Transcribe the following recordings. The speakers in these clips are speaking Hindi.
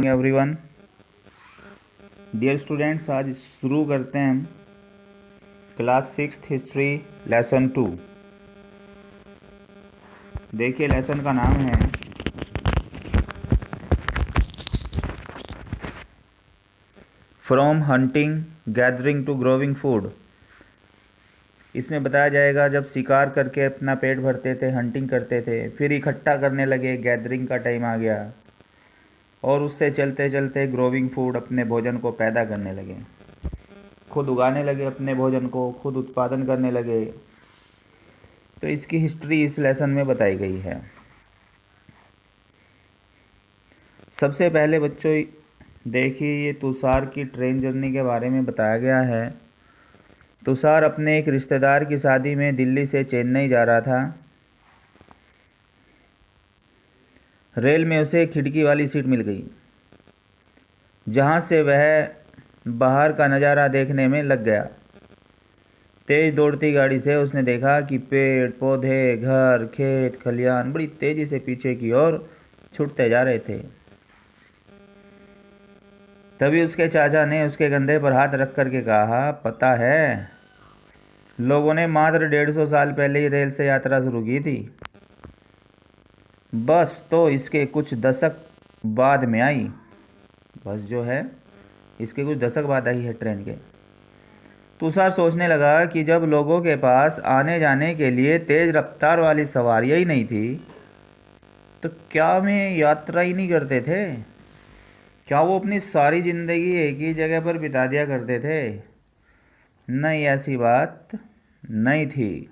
एवरीवन, डियर स्टूडेंट्स, आज शुरू करते हैं हम क्लास 6 हिस्ट्री लेसन 2। देखिए, लेसन का नाम है from hunting gathering to growing food. इसमें बताया जाएगा जब शिकार करके अपना पेट भरते थे, हंटिंग करते थे, फिर इकट्ठा करने लगे, गैदरिंग का टाइम आ गया और उससे चलते चलते ग्रोविंग फूड अपने भोजन को पैदा करने लगे, खुद उगाने लगे, अपने भोजन को खुद उत्पादन करने लगे। तो इसकी हिस्ट्री इस लेसन में बताई गई है। सबसे पहले बच्चों देखिए, ये तुषार की ट्रेन जर्नी के बारे में बताया गया है। तुषार अपने एक रिश्तेदार की शादी में दिल्ली से चेन्नई जा रहा था। रेल में उसे खिड़की वाली सीट मिल गई, जहाँ से वह बाहर का नज़ारा देखने में लग गया। तेज़ दौड़ती गाड़ी से उसने देखा कि पेड़ पौधे, घर, खेत, खलियान बड़ी तेज़ी से पीछे की ओर छूटते जा रहे थे। तभी उसके चाचा ने उसके कंधे पर हाथ रख कर के कहा, पता है, लोगों ने मात्र 150 साल पहले ही रेल से यात्रा शुरू की थी। बस तो इसके कुछ दशक बाद में आई। बस जो है इसके कुछ दशक बाद आई है ट्रेन के। तुषार सोचने लगा कि जब लोगों के पास आने जाने के लिए तेज़ रफ्तार वाली सवारियाँ ही नहीं थी, तो क्या वे यात्रा ही नहीं करते थे? क्या वो अपनी सारी ज़िंदगी एक ही जगह पर बिता दिया करते थे? नहीं, ऐसी बात नहीं थी।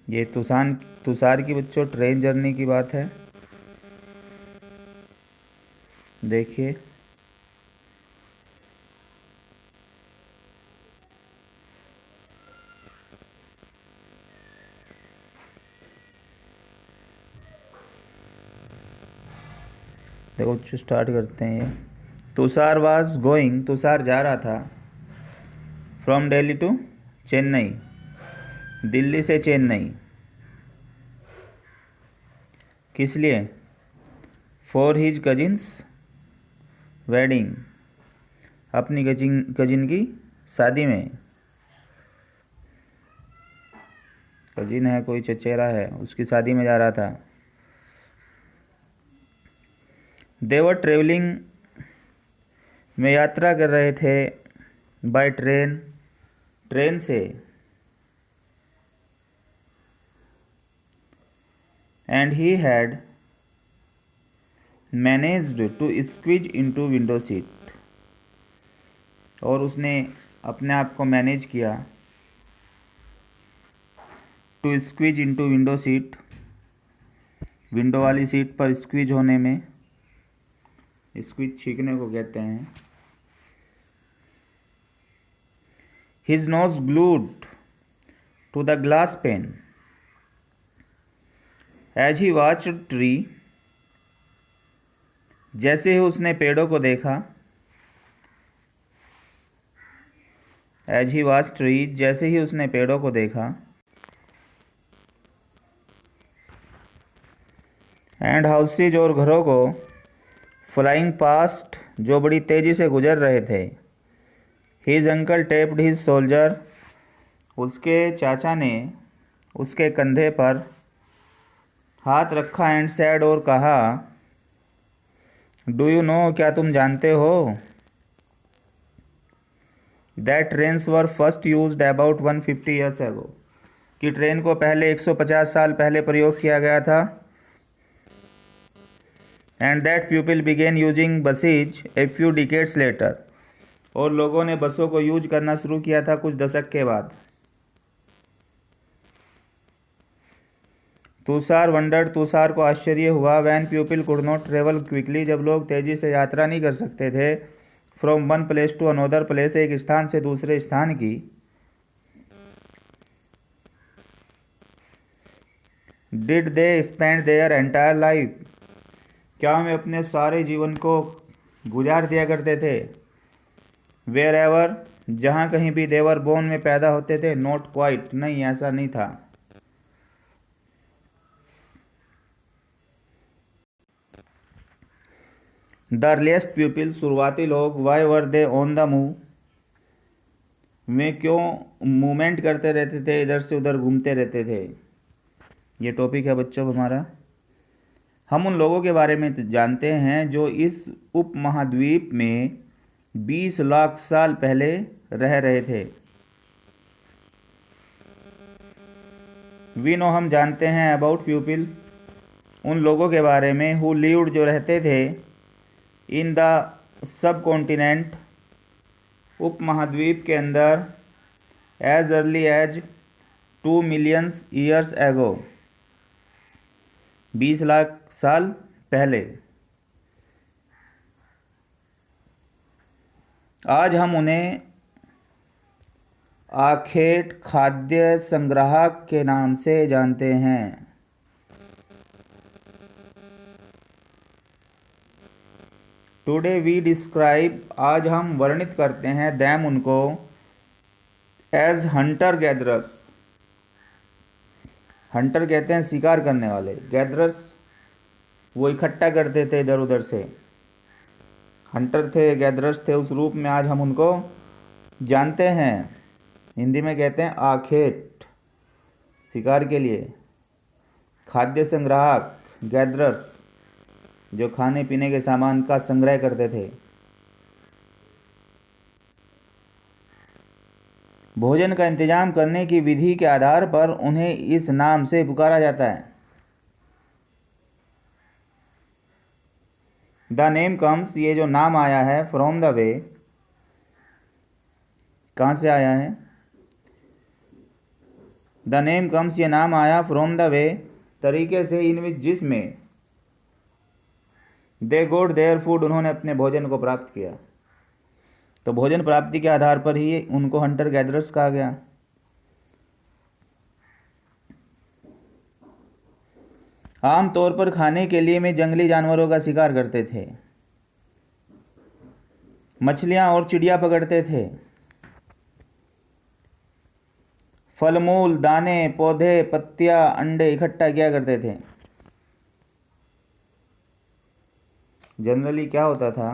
ये तुषार की बच्चों ट्रेन जर्नी की बात है। देखिए, देखो स्टार्ट करते हैं। ये तुषार जा रहा था फ्रॉम दिल्ली टू चेन्नई, दिल्ली से चेन्नई। किस लिए? फॉर हिज कजिन्स वेडिंग, अपनी कजिन की शादी में। कजिन है, कोई चचेरा है, उसकी शादी में जा रहा था। देवर ट्रेवलिंग में यात्रा कर रहे थे बाय ट्रेन से। And he had managed to squeeze into window seat, और उसने अपने आप को मैनेज किया to squeeze into window seat, window वाली सीट पर स्क्वीज होने में। स्क्वीज छींकने को कहते हैं। His nose glued to the glass pane as he watched tree, जैसे ही उसने पेड़ों को देखा। एज ही वॉच ट्री, जैसे ही उसने पेड़ों को देखा। एंड हाउसेज, और घरों को। फ्लाइंग पास्ट, जो बड़ी तेज़ी से गुजर रहे थे। His uncle taped his soldier, उसके चाचा ने उसके कंधे पर हाथ रखा। एंड सैड, और कहा, डू यू नो, क्या तुम जानते हो, that trains were first used about 150 years ago, कि ट्रेन को पहले 150 साल पहले प्रयोग किया गया था। And that people began using buses a few decades later, और लोगों ने बसों को यूज करना शुरू किया था कुछ दशक के बाद। तुषार को आश्चर्य हुआ। When people could not travel quickly, जब लोग तेज़ी से यात्रा नहीं कर सकते थे। From one place to another place, एक स्थान से दूसरे स्थान की। Did they spend their entire life, क्या हमें अपने सारे जीवन को गुजार दिया करते थे। वेयर एवर, जहाँ कहीं भी। देवर बोर्न, में पैदा होते थे। नॉट क्वाइट, नहीं, ऐसा नहीं था। द अर्लीस्ट पीपल, शुरुआती लोग, why were they on the move, वे क्यों मूवमेंट करते रहते थे, इधर से उधर घूमते रहते थे। ये टॉपिक है बच्चों हमारा। हम उन लोगों के बारे में जानते हैं जो इस उपमहाद्वीप में 20 लाख साल पहले रह रहे थे। वी नो, हम जानते हैं, अबाउट पीपल, उन लोगों के बारे में, हु लिव्ड, जो रहते थे, इन द सब कॉन्टिनेंट, उपमहाद्वीप के अंदर, as early as 2 millions years ago, 20 lakh साल पहले। आज हम उन्हें आखेट खाद्य संग्राहक के नाम से जानते हैं। टुडे वी डिस्क्राइब, आज हम वर्णित करते हैं, दैम, उनको, एज हंटर गैदरर्स। हंटर कहते हैं शिकार करने वाले, गैदरर्स वो इकट्ठा करते थे इधर उधर से, हंटर थे, गैदरर्स थे, उस रूप में आज हम उनको जानते हैं। हिंदी में कहते हैं आखेट, शिकार के लिए, खाद्य संग्राहक, गैदरर्स, जो खाने पीने के सामान का संग्रह करते थे। भोजन का इंतजाम करने की विधि के आधार पर उन्हें इस नाम से पुकारा जाता है। द नेम कम्स, ये जो नाम आया है, फ्रॉम द वे, कहाँ से आया है? द नेम कम्स, ये नाम आया, फ्रॉम द वे, तरीके से, इन विच, जिसमें, दे गोट देयर फूड, उन्होंने अपने भोजन को प्राप्त किया। तो भोजन प्राप्ति के आधार पर ही उनको हंटर गैदरर्स कहा गया। आम तौर पर खाने के लिए में जंगली जानवरों का शिकार करते थे, मछलियां और चिड़िया पकड़ते थे, फल मूल, दाने, पौधे, पत्तियां, अंडे इकट्ठा किया करते थे। जनरली क्या होता था,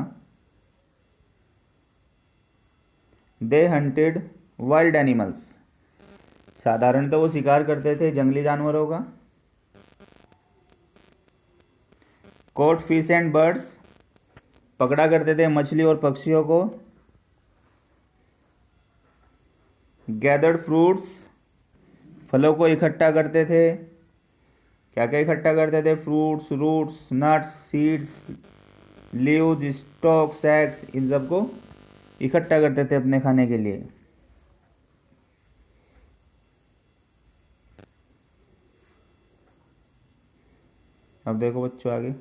दे हंटेड वाइल्ड एनिमल्स, साधारणतः वो शिकार करते थे जंगली जानवरों का। कॉट फिश एंड बर्ड्स, पकड़ा करते थे मछली और पक्षियों को। गैदर्ड फ्रूट्स, फलों को इकट्ठा करते थे। क्या क्या इकट्ठा करते थे? Fruits, roots, nuts, seeds, leaves, stalk, sacks, इन सबको इकट्ठा करते थे अपने खाने के लिए। अब देखो बच्चों आगे,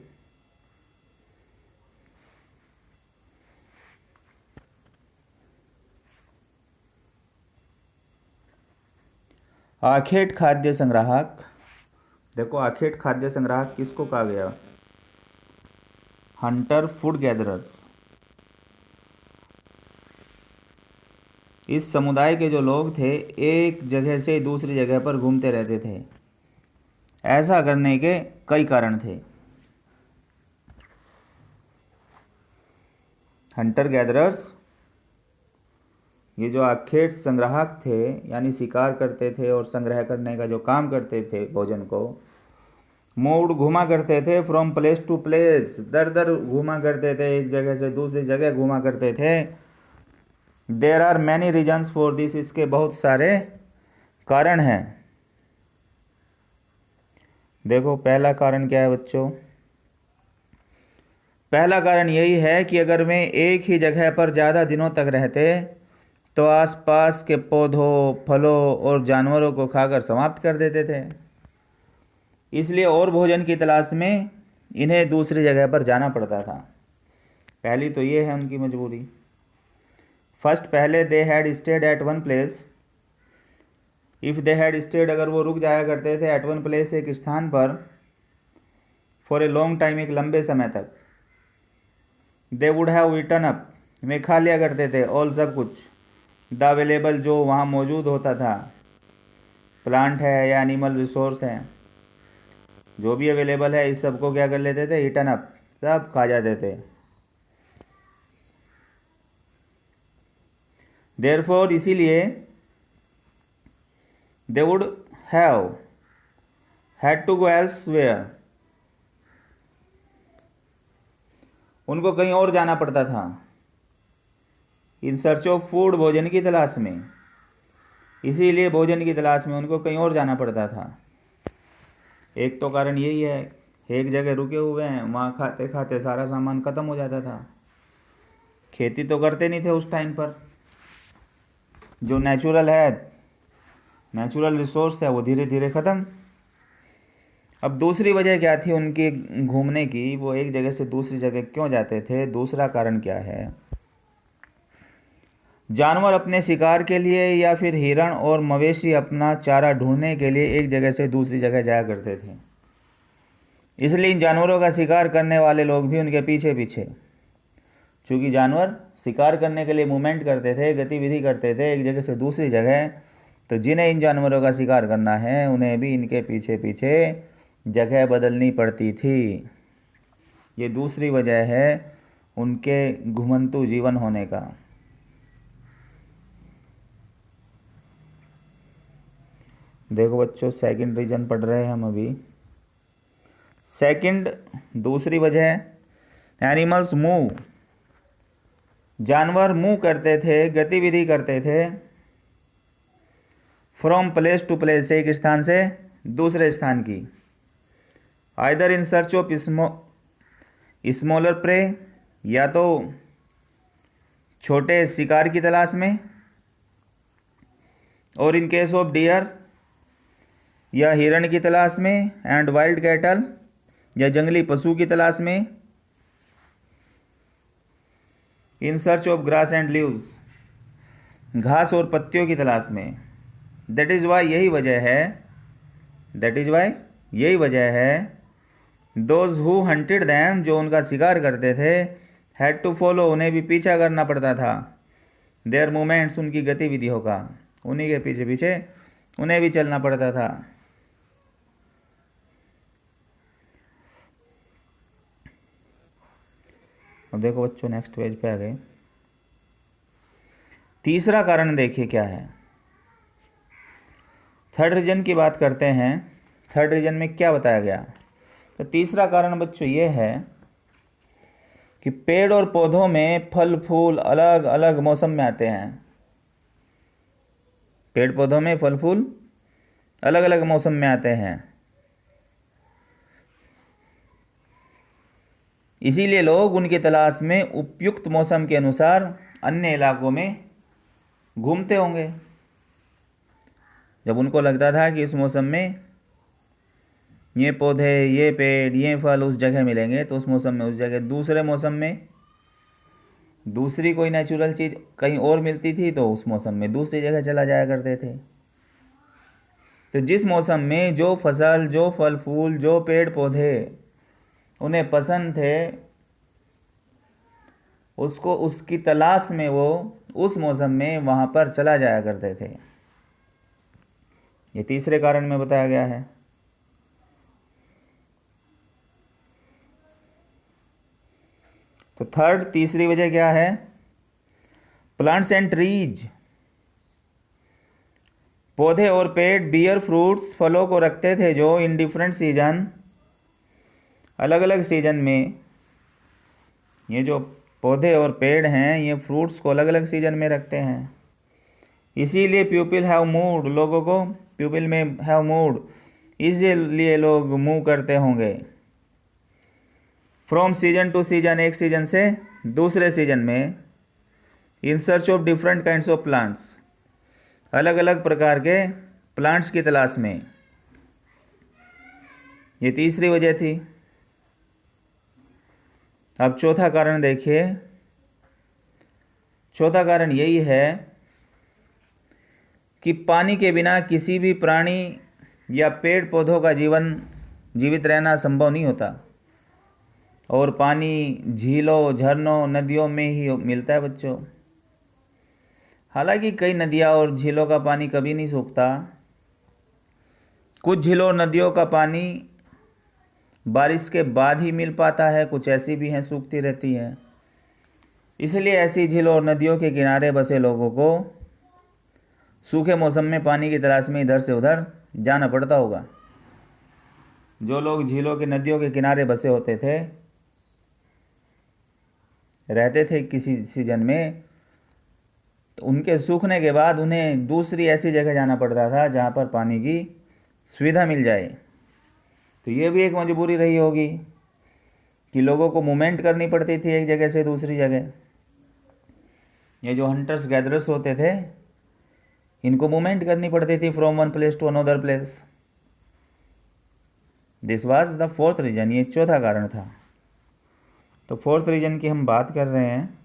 आखेट खाद्य संग्राहक। देखो आखेट खाद्य संग्राहक किसको कहा गया? Hunter food gatherers. इस समुदाय के जो लोग थे एक जगह से दूसरी जगह पर घूमते रहते थे। ऐसा करने के कई कारण थे। हंटर गैदरर्स, ये जो आखेट संग्राहक थे, यानी शिकार करते थे और संग्रह करने का जो काम करते थे भोजन को, मूव्ड, घूमा करते थे, फ्रॉम प्लेस टू प्लेस, दर दर घूमा करते थे, एक जगह से दूसरी जगह घूमा करते थे। There are many reasons for this, इसके बहुत सारे कारण हैं। देखो पहला कारण क्या है बच्चों? पहला कारण यही है कि अगर वे एक ही जगह पर ज़्यादा दिनों तक रहते तो आसपास के पौधों, फलों और जानवरों को खाकर समाप्त कर देते थे। इसलिए और भोजन की तलाश में इन्हें दूसरी जगह पर जाना पड़ता था। पहली तो ये है उनकी मजबूरी। फर्स्ट, पहले they had stayed at one place. If they had state, अगर वो रुक जाया करते थे, एट वन प्लेस, एक स्थान पर, फॉर ए लॉन्ग टाइम, एक लंबे समय तक, they would have eaten up, वे खा लिया करते थे, ऑल, सब कुछ, द अवेलेबल, जो वहाँ मौजूद होता था, प्लांट है या एनिमल रिसोर्स है, जो भी अवेलेबल है, इस सब को क्या कर लेते थे? ईटन अप, सब खा जाते थे। देयरफॉर इसीलिए they would have had to go elsewhere, उनको कहीं और जाना पड़ता था। इन सर्च ऑफ फूड, भोजन की तलाश में, इसीलिए भोजन की तलाश में उनको कहीं और जाना पड़ता था। एक तो कारण यही है, एक जगह रुके हुए हैं, वहाँ खाते खाते सारा सामान ख़त्म हो जाता था। खेती तो करते नहीं थे उस टाइम पर, जो नेचुरल है, नेचुरल रिसोर्स है, वो धीरे धीरे ख़त्म। अब दूसरी वजह क्या थी उनकी घूमने की, वो एक जगह से दूसरी जगह क्यों जाते थे? दूसरा कारण क्या है? जानवर अपने शिकार के लिए या फिर हिरण और मवेशी अपना चारा ढूंढने के लिए एक जगह से दूसरी जगह जाया करते थे, इसलिए इन जानवरों का शिकार करने वाले लोग भी उनके पीछे पीछे। चूँकि जानवर शिकार करने के लिए मूवमेंट करते थे, गतिविधि करते थे एक जगह से दूसरी जगह, तो जिन्हें इन जानवरों का शिकार करना है उन्हें भी इनके पीछे पीछे जगह बदलनी पड़ती थी। ये दूसरी वजह है उनके घुमंतू जीवन होने का। देखो बच्चों, सेकंड रीजन पढ़ रहे हैं हम अभी। सेकंड, दूसरी वजह है एनिमल्स मूव, जानवर मूव करते थे, गतिविधि करते थे। फ्रॉम प्लेस टू प्लेस, एक स्थान से दूसरे स्थान की। Either in search of smaller prey, या तो छोटे शिकार की तलाश में, और इन केस ऑफ डियर, या हिरण की तलाश में, एंड वाइल्ड कैटल, या जंगली पशु की तलाश में। इन search of grass and leaves, घास और पत्तियों की तलाश में। दैट इज़ वाई, यही वजह है, दैट इज़ वाई, यही वजह है दोज हु हंटेड दैम, जो उनका शिकार करते थे, हैड टू फॉलो, उन्हें भी पीछा करना पड़ता था। देयर मूवमेंट्स, उनकी गतिविधियों का, उन्हीं के पीछे पीछे उन्हें भी चलना पड़ता था। अब देखो बच्चों, नेक्स्ट पेज पे आ गए। तीसरा कारण देखिए क्या है। थर्ड रीजन की बात करते हैं। थर्ड रीजन में क्या बताया गया? तो तीसरा कारण बच्चों ये है कि पेड़ और पौधों में फल फूल अलग अलग मौसम में आते हैं। पेड़ पौधों में फल फूल अलग अलग मौसम में आते हैं, इसीलिए लोग उनकी तलाश में उपयुक्त मौसम के अनुसार अन्य इलाकों में घूमते होंगे। जब उनको लगता था कि इस मौसम में ये पौधे, ये पेड़, ये फल उस जगह मिलेंगे, तो उस मौसम में उस जगह, दूसरे मौसम में दूसरी कोई नेचुरल चीज़ कहीं और मिलती थी, तो उस मौसम में दूसरी जगह चला जाया करते थे। तो जिस मौसम में जो फसल, जो फल फूल, जो पेड़ पौधे उन्हें पसंद थे, उसको उसकी तलाश में वो उस मौसम में वहाँ पर चला जाया करते थे। ये तीसरे कारण में बताया गया है। तो थर्ड, तीसरी वजह क्या है? प्लांट्स एंड ट्रीज, पौधे और पेड़ बियर फ्रूट्स, फलों को रखते थे जो इन डिफरेंट सीजन, अलग अलग सीजन में। ये जो पौधे और पेड़ हैं, ये फ्रूट्स को अलग अलग सीजन में रखते हैं। इसीलिए पीपल हैव मूड, लोगों को पीपल में हैव मूड, इसीलिए लोग मूव करते होंगे। फ्रॉम सीजन टू सीजन, एक सीजन से दूसरे सीजन में। इन search of different kinds of plants, अलग अलग प्रकार के प्लांट्स की तलाश में। ये तीसरी वजह थी। अब चौथा कारण देखिए। चौथा कारण यही है कि पानी के बिना किसी भी प्राणी या पेड़ पौधों का जीवित रहना संभव नहीं होता, और पानी झीलों, झरनों, नदियों में ही मिलता है बच्चों। हालांकि कई नदियाँ और झीलों का पानी कभी नहीं सूखता। कुछ झीलों और नदियों का पानी बारिश के बाद ही मिल पाता है, कुछ ऐसी भी हैं सूखती रहती हैं। इसलिए ऐसी झीलों और नदियों के किनारे बसे लोगों को सूखे मौसम में पानी की तलाश में इधर से उधर जाना पड़ता होगा। जो लोग झीलों के नदियों के किनारे बसे होते थे, रहते थे किसी सीजन में, तो उनके सूखने के बाद उन्हें दूसरी ऐसी जगह जाना पड़ता था जहाँ पर पानी की सुविधा मिल जाए। तो ये भी एक मजबूरी रही होगी कि लोगों को मूवमेंट करनी पड़ती थी एक जगह से दूसरी जगह। ये जो हंटर्स गैदरर्स होते थे, इनको मूवमेंट करनी पड़ती थी from one place to another place. This was the fourth reason, ये चौथा कारण था। तो फोर्थ रीजन की हम बात कर रहे हैं।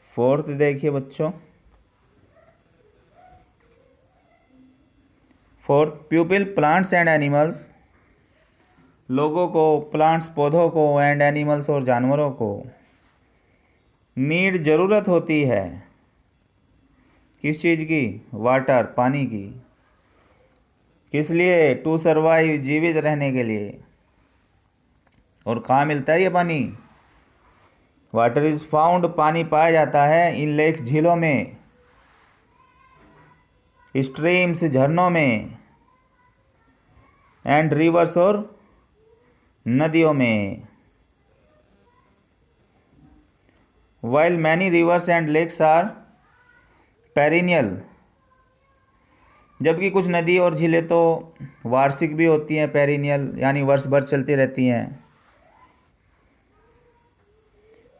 फोर्थ देखिए बच्चों, fourth, people, plants and animals. लोगों को, प्लांट्स पौधों को, एंड एनिमल्स और जानवरों को नीड ज़रूरत होती है किस चीज़ की? वाटर, पानी की। किस लिए? टू सर्वाइव, जीवित रहने के लिए। और कहाँ मिलता है ये पानी? वाटर इज़ फाउंड, पानी पाया जाता है इन लेक्स, झीलों में, स्ट्रीम्स, झरनों में, एंड रिवर्स, और नदियों में। While many rivers and lakes are perennial, जबकि कुछ नदी और झीलें तो वार्षिक भी होती हैं, पेरिनियल यानी वर्ष भर चलती रहती हैं।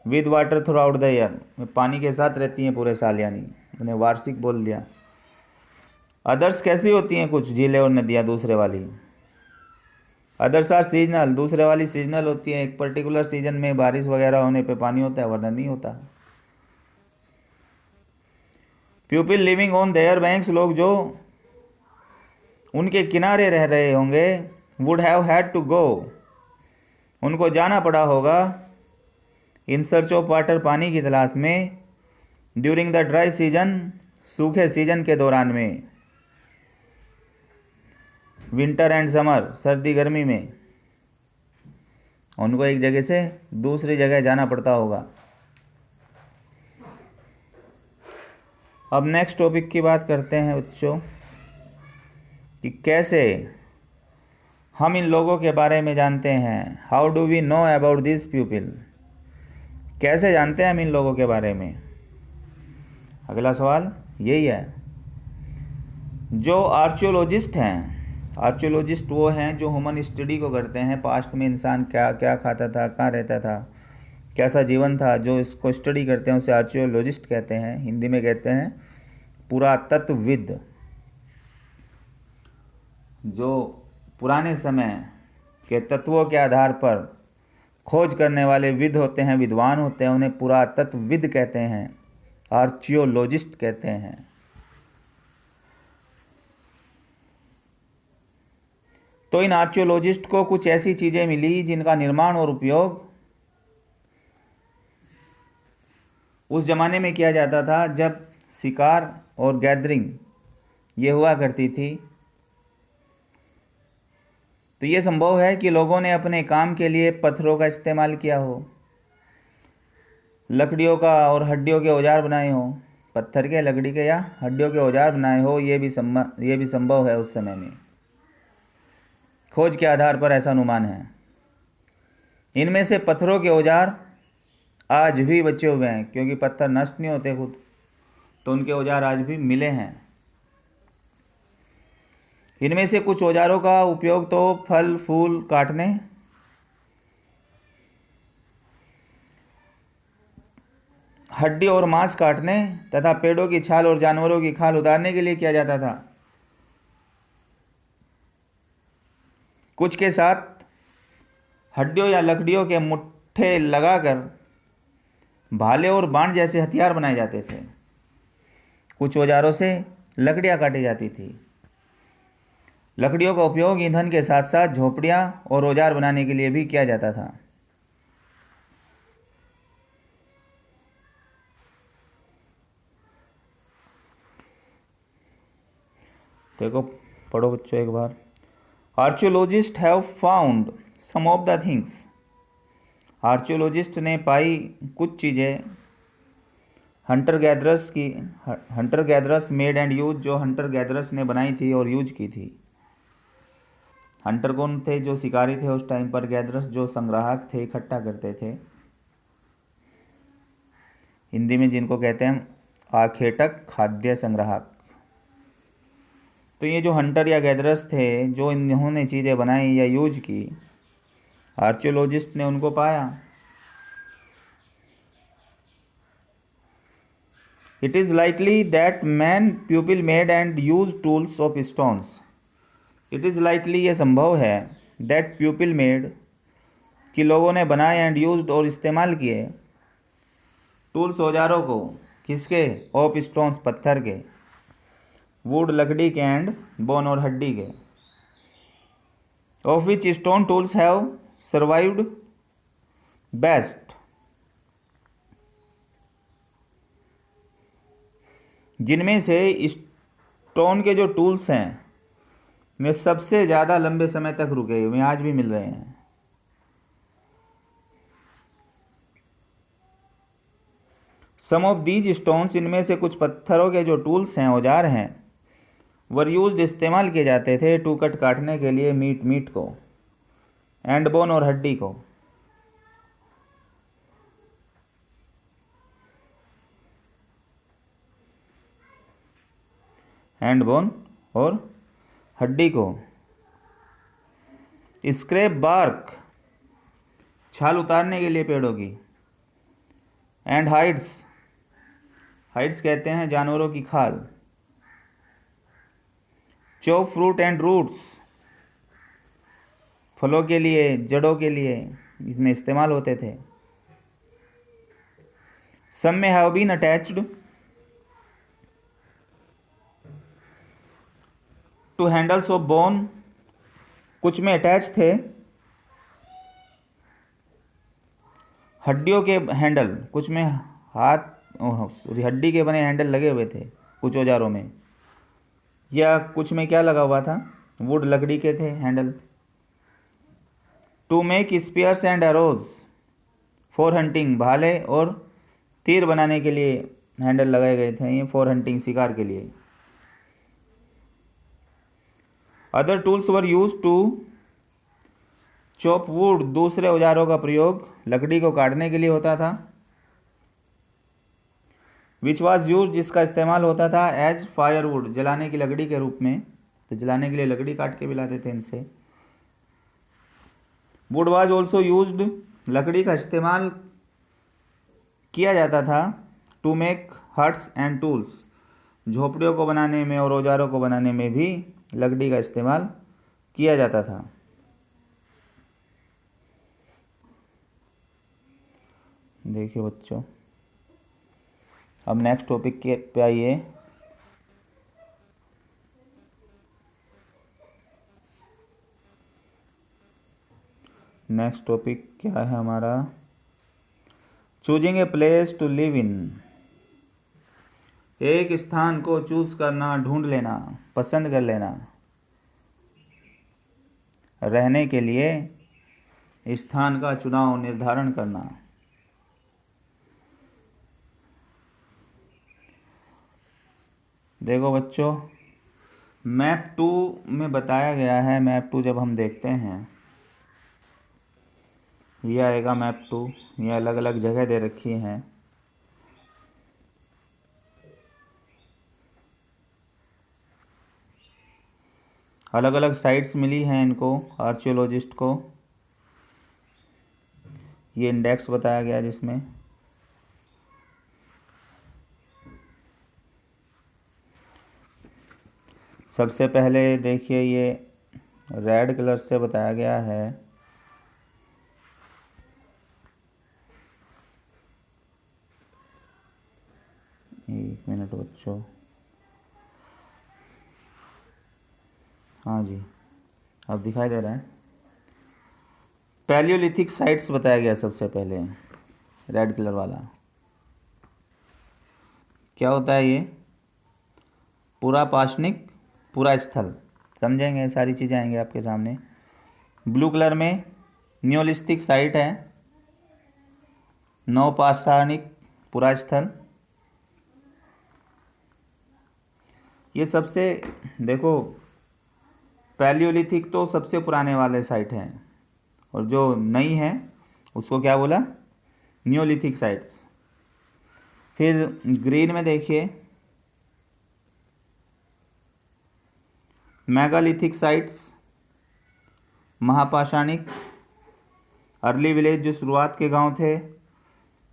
With water through out the year, पानी के साथ रहती हैं पूरे साल, यानी उन्हें वार्षिक बोल दिया। अदर्स कैसी होती हैं कुछ झीलें और नदियाँ दूसरे वाली? अदर्स आर सीजनल, दूसरे वाली सीजनल होती है, एक पर्टिकुलर सीजन में बारिश वगैरह होने पे पानी होता है, वरना नहीं होता। People living on their banks, लोग जो उनके किनारे रह रहे होंगे, would have had to go, उनको जाना पड़ा होगा, इन सर्च ऑफ वाटर, पानी की तलाश में, ड्यूरिंग द ड्राई सीजन, सूखे सीजन के दौरान में, विंटर एंड समर, सर्दी गर्मी में, उनको एक जगह से दूसरी जगह जाना पड़ता होगा। अब नेक्स्ट टॉपिक की बात करते हैं बच्चों कि कैसे हम इन लोगों के बारे में जानते हैं। How do we know about this people, कैसे जानते हैं हम इन लोगों के बारे में? अगला सवाल यही है। जो आर्कियोलॉजिस्ट हैं, आर्कियोलॉजिस्ट वो हैं जो ह्यूमन स्टडी को करते हैं, पास्ट में इंसान क्या क्या खाता था, कहाँ रहता था, कैसा जीवन था, जो इसको स्टडी करते हैं उसे आर्कियोलॉजिस्ट कहते हैं। हिंदी में कहते हैं पुरातत्वविद। जो पुराने समय के तत्वों के आधार पर खोज करने वाले विद होते हैं, विद्वान होते हैं, उन्हें पुरातत्वविद कहते हैं, आर्कियोलॉजिस्ट कहते हैं। तो इन आर्कियोलॉजिस्ट को कुछ ऐसी चीज़ें मिली जिनका निर्माण और उपयोग उस ज़माने में किया जाता था जब शिकार और गैदरिंग ये हुआ करती थी। तो ये संभव है कि लोगों ने अपने काम के लिए पत्थरों का इस्तेमाल किया हो, लकड़ियों का और हड्डियों के औजार बनाए हो, पत्थर के, लकड़ी के या हड्डियों के औजार बनाए हो। ये भी संभव है उस समय में, खोज के आधार पर ऐसा अनुमान है। इनमें से पत्थरों के औजार आज भी बचे हुए हैं, क्योंकि पत्थर नष्ट नहीं होते खुद, तो उनके औजार आज भी मिले हैं। इनमें से कुछ औजारों का उपयोग तो फल फूल काटने, हड्डी और मांस काटने तथा पेड़ों की छाल और जानवरों की खाल उतारने के लिए किया जाता था। कुछ के साथ हड्डियों या लकड़ियों के मुट्ठे लगाकर भाले और बाण जैसे हथियार बनाए जाते थे। कुछ औजारों से लकड़ियाँ काटी जाती थी। लकड़ियों का उपयोग ईंधन के साथ साथ झोपड़ियाँ और औजार बनाने के लिए भी किया जाता था। देखो, पढ़ो बच्चों एक बार। Archaeologist have found some of the things, archaeologist ने पाई कुछ चीज़ें hunter gatherers made and use, जो हंटर गैदरर्स ने बनाई थी और यूज की थी। हंटर कौन थे? जो शिकारी थे उस टाइम पर। गैदरर्स जो संग्राहक थे, इकट्ठा करते थे। हिंदी में जिनको कहते हैं आखेटक, खाद्य संग्राहक। तो ये जो हंटर या गैदरर्स थे, जो इन्होंने चीज़ें बनाई या यूज की, आर्कियोलॉजिस्ट ने उनको पाया। It is likely that man people made and use tools of stones. It is likely, ये संभव है, दैट पीपल मेड, कि लोगों ने बनाए, एंड यूज्ड और इस्तेमाल किए, टूल्स औजारों को, किसके? ऑफ स्टोन्स, पत्थर के, वुड लकड़ी के, एंड बोन और हड्डी के, of which stone tools have survived best, जिनमें से स्टोन के जो टूल्स हैं वे सबसे ज़्यादा लंबे समय तक रुके हुए आज भी मिल रहे हैं। सम ऑफ दीज स्टोन्स, इनमें से कुछ पत्थरों के जो टूल्स हैं, औजार हैं, वर यूज्ड, इस्तेमाल किए जाते थे, टू कट, काटने के लिए, मीट को, एंड बोन और हड्डी को। एंड बोन और हड्डी को। स्क्रैप बार्क, छाल उतारने के लिए पेड़ों की। एंड हाइड्स, हाइड्स कहते हैं जानवरों की खाल। चॉप फ्रूट एंड रूट्स, फलों के लिए, जड़ों के लिए इसमें इस्तेमाल होते थे। Some may have been attached to handles of bone, कुछ में अटैच थे हड्डियों के हैंडल, कुछ में हड्डी के बने हैंडल लगे हुए थे कुछ औजारों में, या कुछ में क्या लगा हुआ था? वुड, लकड़ी के थे handle. To make spears and arrows for hunting, भाले और तीर बनाने के लिए हैंडल लगाए गए थे, ये फॉर हंटिंग, शिकार के लिए। Other tools were used to chop wood, दूसरे औजारों का प्रयोग लकड़ी को काटने के लिए होता था। विच वॉज यूज, जिसका इस्तेमाल होता था, एज फायरवुड, जलाने की लकड़ी के रूप में, तो जलाने के लिए लकड़ी काट के भी लाते थे इनसे। वुड वॉज ऑल्सो यूज्ड, लकड़ी का इस्तेमाल किया जाता था, to make huts and tools, झोपड़ियों को बनाने में और औजारों को बनाने में भी लकड़ी का इस्तेमाल किया जाता था। देखिए बच्चों, अब नेक्स्ट टॉपिक के पे आइए। नेक्स्ट टॉपिक क्या है हमारा? Choosing a place to live in, एक स्थान को चूज करना, ढूंढ लेना, पसंद कर लेना, रहने के लिए स्थान का चुनाव, निर्धारण करना। देखो बच्चों, मैप 2 में बताया गया है। मैप 2 जब हम देखते हैं, ये आएगा मैप 2, ये अलग अलग जगह दे रखी हैं। अलग अलग साइट्स मिली हैं इनको, आर्कियोलॉजिस्ट को। ये इंडेक्स बताया गया जिसमें सबसे पहले देखिए, ये रेड कलर से बताया गया है। एक मिनट बच्चों, हाँ जी, अब दिखाई दे रहा है। पैलियोलिथिक साइट्स बताया गया सबसे पहले, रेड कलर वाला। क्या होता है ये? पूरा पाषाणिक, पूरा स्थल, समझेंगे, सारी चीज़ें आएंगे आपके सामने। ब्लू कलर में नियोलिथिक साइट है, नवपाषाणिक पुरास्थल। ये सबसे, देखो, पैलियोलिथिक तो सबसे पुराने वाले साइट हैं, और जो नई है उसको क्या बोला, न्योलिथिक साइट्स। फिर ग्रीन में देखिए, मेगालिथिक साइट्स, महापाषाणिक, अर्ली विलेज जो शुरुआत के गांव थे,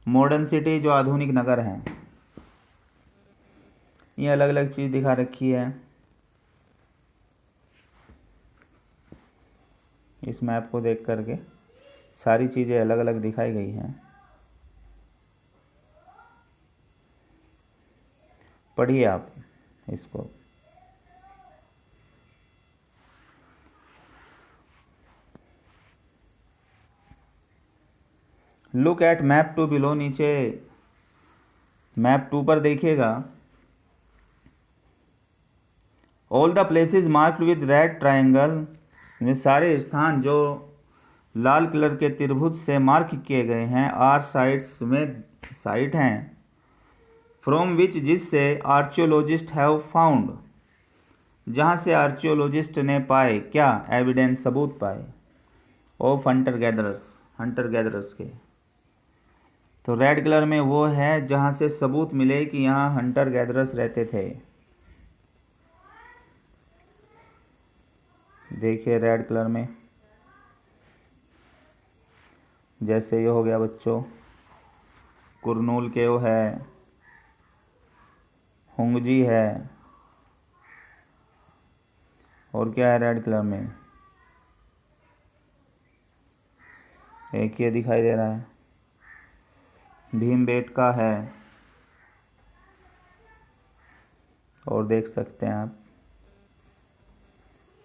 मॉडर्न सिटी जो आधुनिक नगर हैं। ये अलग अलग चीज़ दिखा रखी है इस मैप को देख करके, सारी चीज़ें अलग अलग दिखाई गई हैं। पढ़िए आप इसको। लुक एट मैप 2 बिलो, नीचे मैप 2 पर देखिएगा। All the places marked with red triangle, में सारे स्थान जो लाल कलर के त्रिभुज से मार्क किए गए हैं, आर साइट्स में साइट हैं, फ्रॉम विच जिससे आर्कियोलॉजिस्ट हैव फाउंड, जहाँ से आर्कियोलॉजिस्ट ने पाए क्या, एविडेंस सबूत पाए, ऑफ हंटर गैदरर्स के। तो रेड कलर में वो है जहाँ से सबूत मिले कि यहाँ हंटर गैदरर्स रहते थे। देखिए रेड कलर में, जैसे ये हो गया बच्चों, कुरनूल केव है, हुंगजी है, और क्या है रेड कलर में, एक ये दिखाई दे रहा है, भीमबेटका है, और देख सकते हैं आप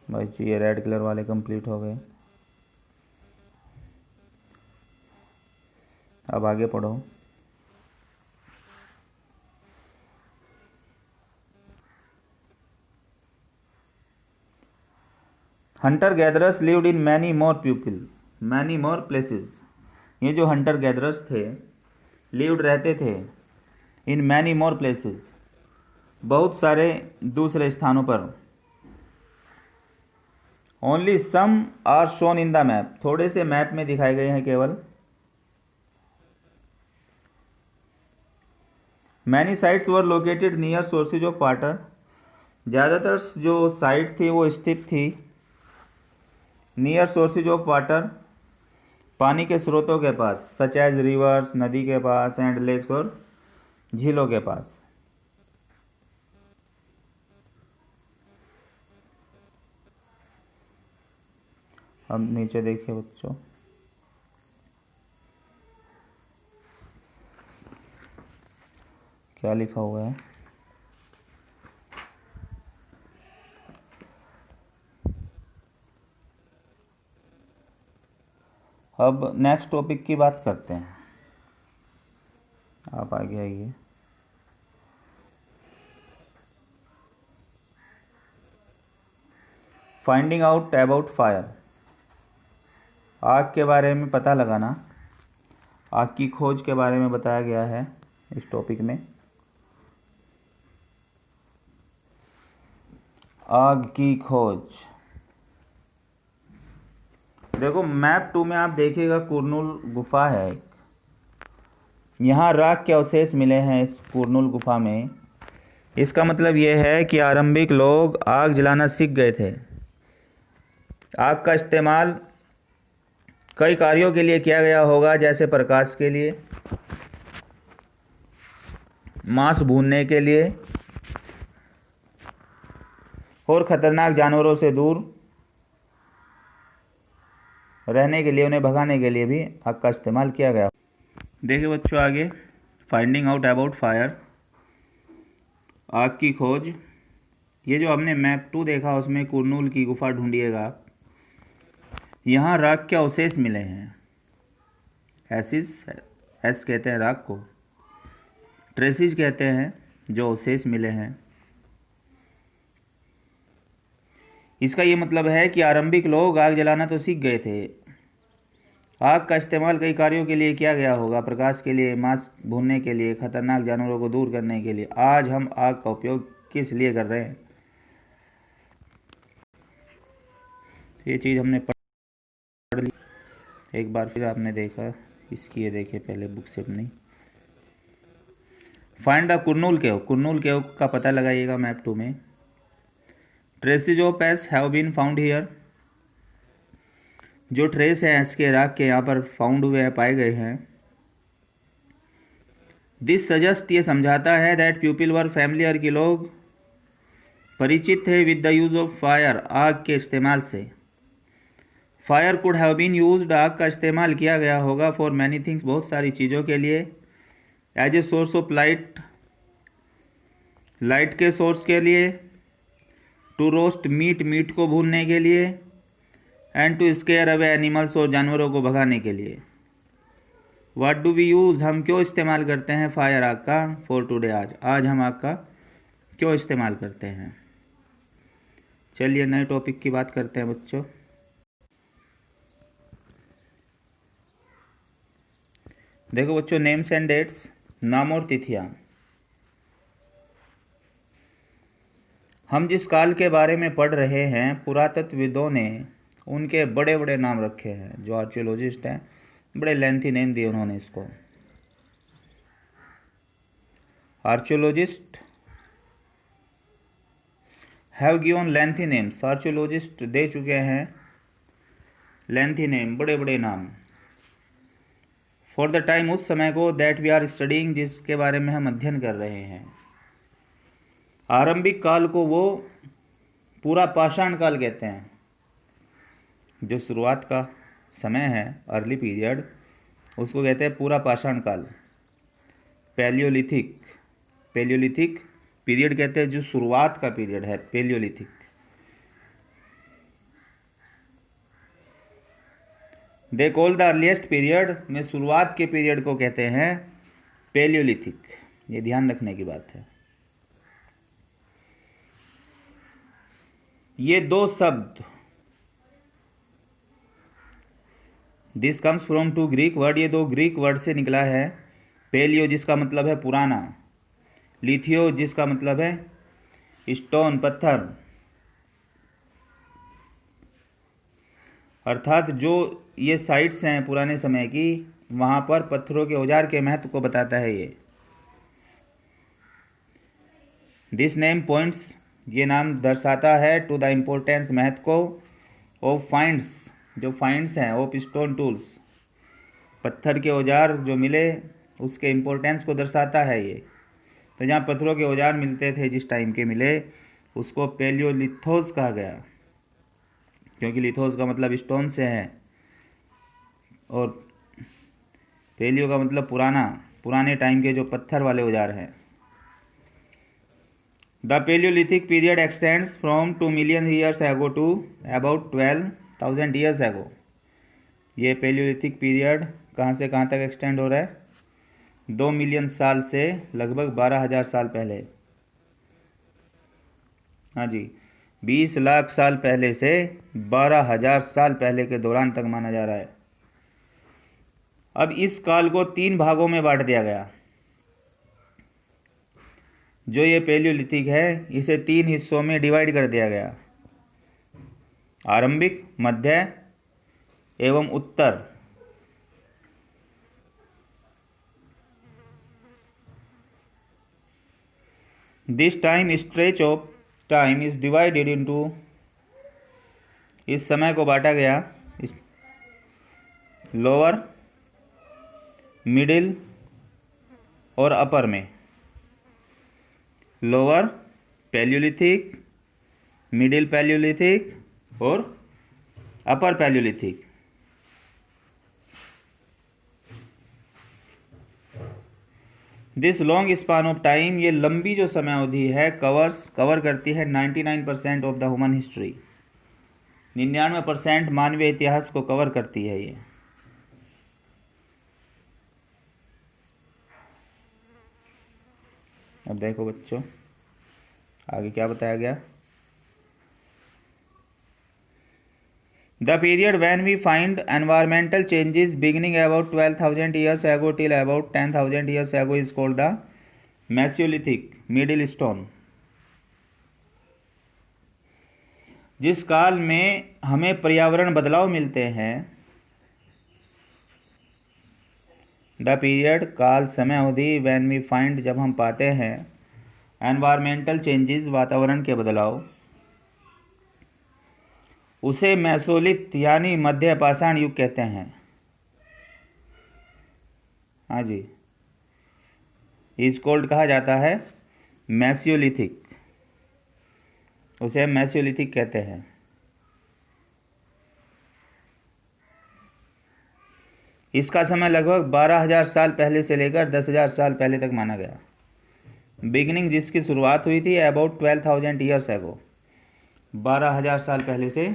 बस ये रेड कलर वाले कंप्लीट हो गए। अब आगे पढ़ो। Hunter gatherers lived in many more places. ये जो हंटर गैदरर्स थे, लिव्ड रहते थे, इन मैनी मोर प्लेसेस, बहुत सारे दूसरे स्थानों पर। Only some are shown in the map, थोड़े से मैप में दिखाए गए हैं केवल। Many sites were located near sources of water, ज़्यादातर जो साइट थी वो स्थित थी नियर सोर्सेज ऑफ वाटर, पानी के स्रोतों के पास, सच एज रिवर्स, नदी के पास, एंड लेक्स, और झीलों के पास। अब नीचे देखिए बच्चों, क्या लिखा हुआ है। अब नेक्स्ट टॉपिक की बात करते हैं, आप आगे आइए। फाइंडिंग आउट अबाउट फायर, आग के बारे में पता लगाना, आग की खोज के बारे में बताया गया है इस टॉपिक में। आग की खोज, देखो मैप 2 में आप देखिएगा कुरनूल गुफा है एक, यहाँ राख के अवशेष मिले हैं इस कुरनूल गुफा में। इसका मतलब ये है कि आरंभिक लोग आग जलाना सीख गए थे। आग का इस्तेमाल कई कार्यों के लिए किया गया होगा, जैसे प्रकाश के लिए, मांस भूनने के लिए, और ख़तरनाक जानवरों से दूर रहने के लिए, उन्हें भगाने के लिए भी आग का इस्तेमाल किया गया। देखिए बच्चों आगे, फाइंडिंग आउट अबाउट फायर, आग की खोज। ये जो हमने मैप 2 देखा उसमें कुरनूल की गुफा ढूंढिएगा। यहाँ राख के अवशेष मिले हैं, एसिस, एस कहते हैं राख को, ट्रेसिस कहते हैं जो अवशेष मिले हैं। इसका ये मतलब है कि आरंभिक लोग आग जलाना तो सीख गए थे, आग का इस्तेमाल कई कार्यों के लिए किया गया होगा, प्रकाश के लिए, मांस भूनने के लिए, खतरनाक जानवरों को दूर करने के लिए। आज हम आग का उपयोग किस लिए कर रहे हैं? ये चीज़ हमने पढ़ ली, एक बार फिर आपने देखा, इसकी ये देखे पहले बुक से अपनी। Find the Kurnool cave, Kurnool cave का पता लगाइएगा मैप 2 में। Traces of ash have been found here, जो ट्रेस हैं एस के राख के यहाँ पर फाउंड हुए हैं, पाए गए हैं। दिस सजेस्ट, ये समझाता है, दैट पीपल वर फैमिलियर, कि लोग परिचित थे with the use of fire, आग के इस्तेमाल से। Fire could have been used, आग का इस्तेमाल किया गया होगा, फॉर मैनी थिंग्स, बहुत सारी चीज़ों के लिए। As a source of light, light के सोर्स के लिए। टू रोस्ट मीट, मीट को भूनने के लिए। And to scare away animals, और जानवरों को भगाने के लिए। वाट डू वी यूज़, हम क्यों इस्तेमाल करते हैं फायर, आग का, फॉर टुडे, आज हम आग का क्यों इस्तेमाल करते हैं। चलिए नए टॉपिक की बात करते हैं बच्चों। देखो बच्चों, नेम्स एंड डेट्स, नाम और तिथियां। हम जिस काल के बारे में पढ़ रहे हैं, पुरातत्वविदों ने उनके बड़े बड़े नाम रखे हैं। जो आर्कियोलॉजिस्ट हैं, बड़े लेंथी नेम दिए उन्होंने इसको। Archaeologist have given lengthy names, archaeologist दे चुके हैं लेंथी नेम, बड़े बड़े नाम। फॉर द टाइम, उस समय को, दैट वी आर स्टडिंग, जिसके बारे में हम अध्ययन कर रहे हैं। आरंभिक काल को वो पूरा पाषाण काल कहते हैं। जो शुरुआत का समय है, अर्ली पीरियड, उसको कहते हैं पूरा पाषाण काल, पैलियोलिथिक। पैलियोलिथिक पीरियड कहते हैं जो शुरुआत का पीरियड है, Palaeolithic. They call the earliest period, में शुरुआत के पीरियड को कहते हैं पैलियोलिथिक। ये ध्यान रखने की बात है। ये दो शब्द, this comes from two Greek word, ये दो ग्रीक वर्ड से निकला है। पेलियो जिसका मतलब है पुराना, लिथियो जिसका मतलब है स्टोन, पत्थर। अर्थात जो ये साइट्स हैं पुराने समय की, वहाँ पर पत्थरों के औजार के महत्व को बताता है ये। दिस नेम पॉइंट्स, ये नाम दर्शाता है, टू द इम्पोर्टेंस, महत्व को, ऑफ फाइंड्स, जो फाइंड्स हैं, ऑफ स्टोन टूल्स, पत्थर के औजार जो मिले, उसके इम्पोर्टेंस को दर्शाता है ये। तो जहाँ पत्थरों के औजार मिलते थे, जिस टाइम के मिले, उसको पैलियोलिथोस कहा गया, क्योंकि लिथोस का मतलब स्टोन से है, और पैलियो का मतलब पुराना, पुराने टाइम के जो पत्थर वाले औजार हैं। The Palaeolithic period extends from 2 million years ago to about 12,000 years ago. ये पैलियोलिथिक पीरियड कहाँ से कहाँ तक एक्सटेंड हो रहा है? 2 मिलियन साल से लगभग 12,000 साल पहले। हाँ जी, 20 लाख साल पहले से 12,000 साल पहले के दौरान तक माना जा रहा है। अब इस काल को 3 भागों में बांट दिया गया। जो ये पैलियोलिथिक है, इसे 3 हिस्सों में डिवाइड कर दिया गया, आरंभिक, मध्य एवं उत्तर। This time stretch of time is divided into, इस समय को बांटा गया लोअर, मिडिल और अपर में। लोअर पैलियोलिथिक, मिडिल पैलियोलिथिक और अपर Palaeolithic. This long span of time, ये लंबी जो समय अवधि है, कवर करती है 99% ऑफ द ह्यूमन हिस्ट्री। 99% मानवीय इतिहास को कवर करती है ये। अब देखो बच्चों, आगे क्या बताया गया। The period when we find environmental changes beginning about 12,000 years ago till about 10,000 years ago is called the mesolithic middle stone. जिस काल में हमें पर्यावरण बदलाव मिलते हैं, द पीरियड काल समय अवधि व्हेन वी फाइंड जब हम पाते हैं एनवायरमेंटल चेंजेस वातावरण के बदलाव, उसे मेसोलिथ यानी मध्य पाषाण युग कहते हैं। हाँ जी, इज कोल्ड कहा जाता है मेसियोलिथिक, उसे मेसियोलिथिक कहते हैं। इसका समय लगभग 12,000 साल पहले से लेकर 10,000 साल पहले तक माना गया। बिगिनिंग जिसकी शुरुआत हुई थी अबाउट 12,000 ईयर्स एगो, 12,000 साल पहले से,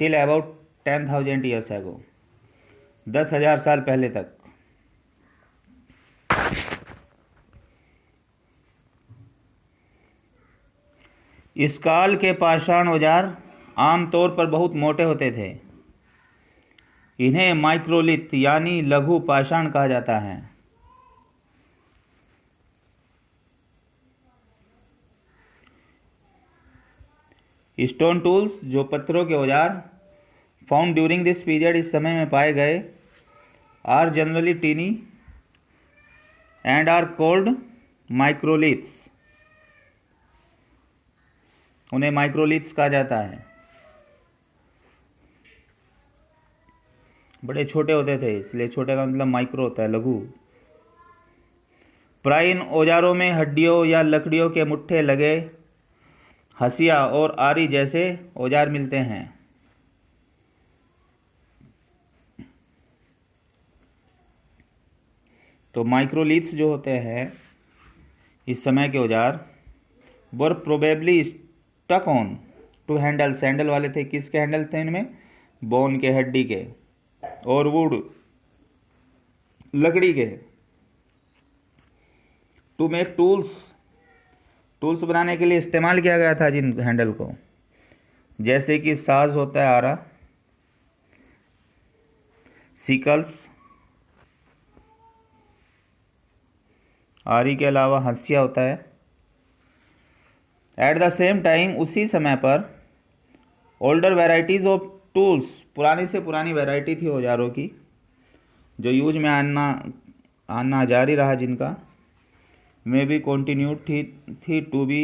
टिल अबाउट 10,000 ईयर्स एगो, 10,000 साल पहले तक। इस काल के पाषाण औजार आमतौर पर बहुत मोटे होते थे। इन्हें माइक्रोलिथ यानी लघु पाषाण कहा जाता है। स्टोन टूल्स जो पत्थरों के औजार फाउंड ड्यूरिंग दिस पीरियड इस समय में पाए गए are generally tiny and are called microliths, उन्हें माइक्रोलिथ्स कहा जाता है। बड़े छोटे होते थे इसलिए छोटे का मतलब माइक्रो होता है, लघु। प्राय इन औजारों में हड्डियों या लकड़ियों के मुट्ठे लगे हसिया और आरी जैसे औजार मिलते हैं। तो माइक्रोलिथ्स जो होते हैं इस समय के औजार were probably stuck on to handle, सैंडल वाले थे। किसके हैंडल थे इनमें? बोन के, हड्डी के, और वुड लकड़ी के। टू मेक टूल्स, टूल्स बनाने के लिए इस्तेमाल किया गया था जिन हैंडल को, जैसे कि साज होता है आरा, सिकल्स, आरी के अलावा हंसिया होता है। एट द सेम टाइम उसी समय पर ओल्डर वेराइटीज़ ऑफ टूल्स, पुरानी से पुरानी वैरायटी थी औजारों की जो यूज में आना जारी रहा, जिनका में भी कॉन्टीन्यूड थी टू बी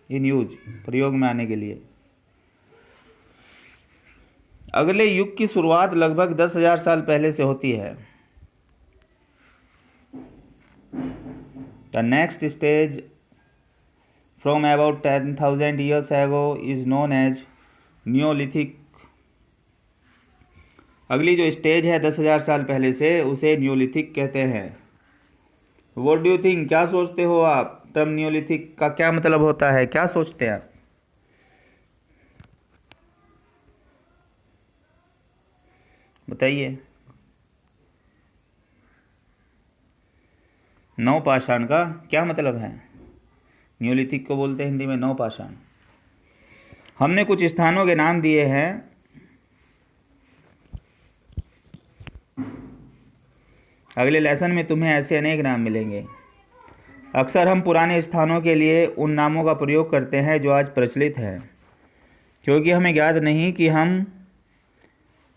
इन यूज, प्रयोग में आने के लिए। अगले युग की शुरुआत लगभग 10,000 साल पहले से होती है। The next stage from about 10,000 years ago is known as Neolithic. अगली जो स्टेज है 10,000 साल पहले से, उसे न्योलिथिक कहते हैं। व्हाट डू यू थिंक, क्या सोचते हो आप? टर्म न्योलिथिक का क्या मतलब होता है, क्या सोचते हैं आप? बताइए। नवपाषाण का क्या मतलब है? न्योलिथिक को बोलते हैं हिंदी में नवपाषाण। हमने कुछ स्थानों के नाम दिए हैं। अगले लेसन में तुम्हें ऐसे अनेक नाम मिलेंगे। अक्सर हम पुराने स्थानों के लिए उन नामों का प्रयोग करते हैं जो आज प्रचलित हैं, क्योंकि हमें ज्ञात नहीं कि हम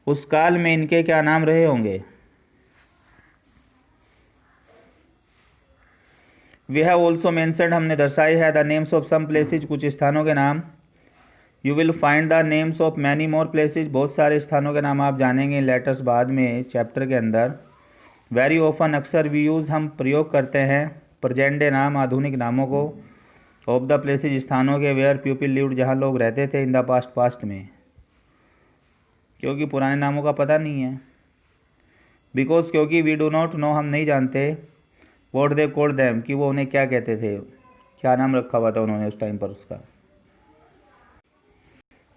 उस काल में इनके क्या नाम रहे होंगे। वी हैव ऑल्सो मेंशन्ड, हमने दर्शाई है, the names of some places, कुछ स्थानों के नाम। You will find the names of many more places, बहुत सारे स्थानों के नाम आप जानेंगे लेटर्स बाद में चैप्टर के अंदर। वेरी ऑफन, अक्सर वी यूज़, हम प्रयोग करते हैं प्रेजेंट डे नाम, आधुनिक नामों को, ऑफ द प्लेसेज, स्थानों के, वेयर पीपल लिव्ड, जहाँ लोग रहते थे, इन द पास्ट, पास्ट में, क्योंकि पुराने नामों का पता नहीं है। बिकॉज, क्योंकि वी डू नॉट नो, हम नहीं जानते, व्हाट दे कॉल्ड देम, कि वो उन्हें क्या कहते थे, क्या नाम रखा हुआ था उन्होंने उस टाइम पर उसका।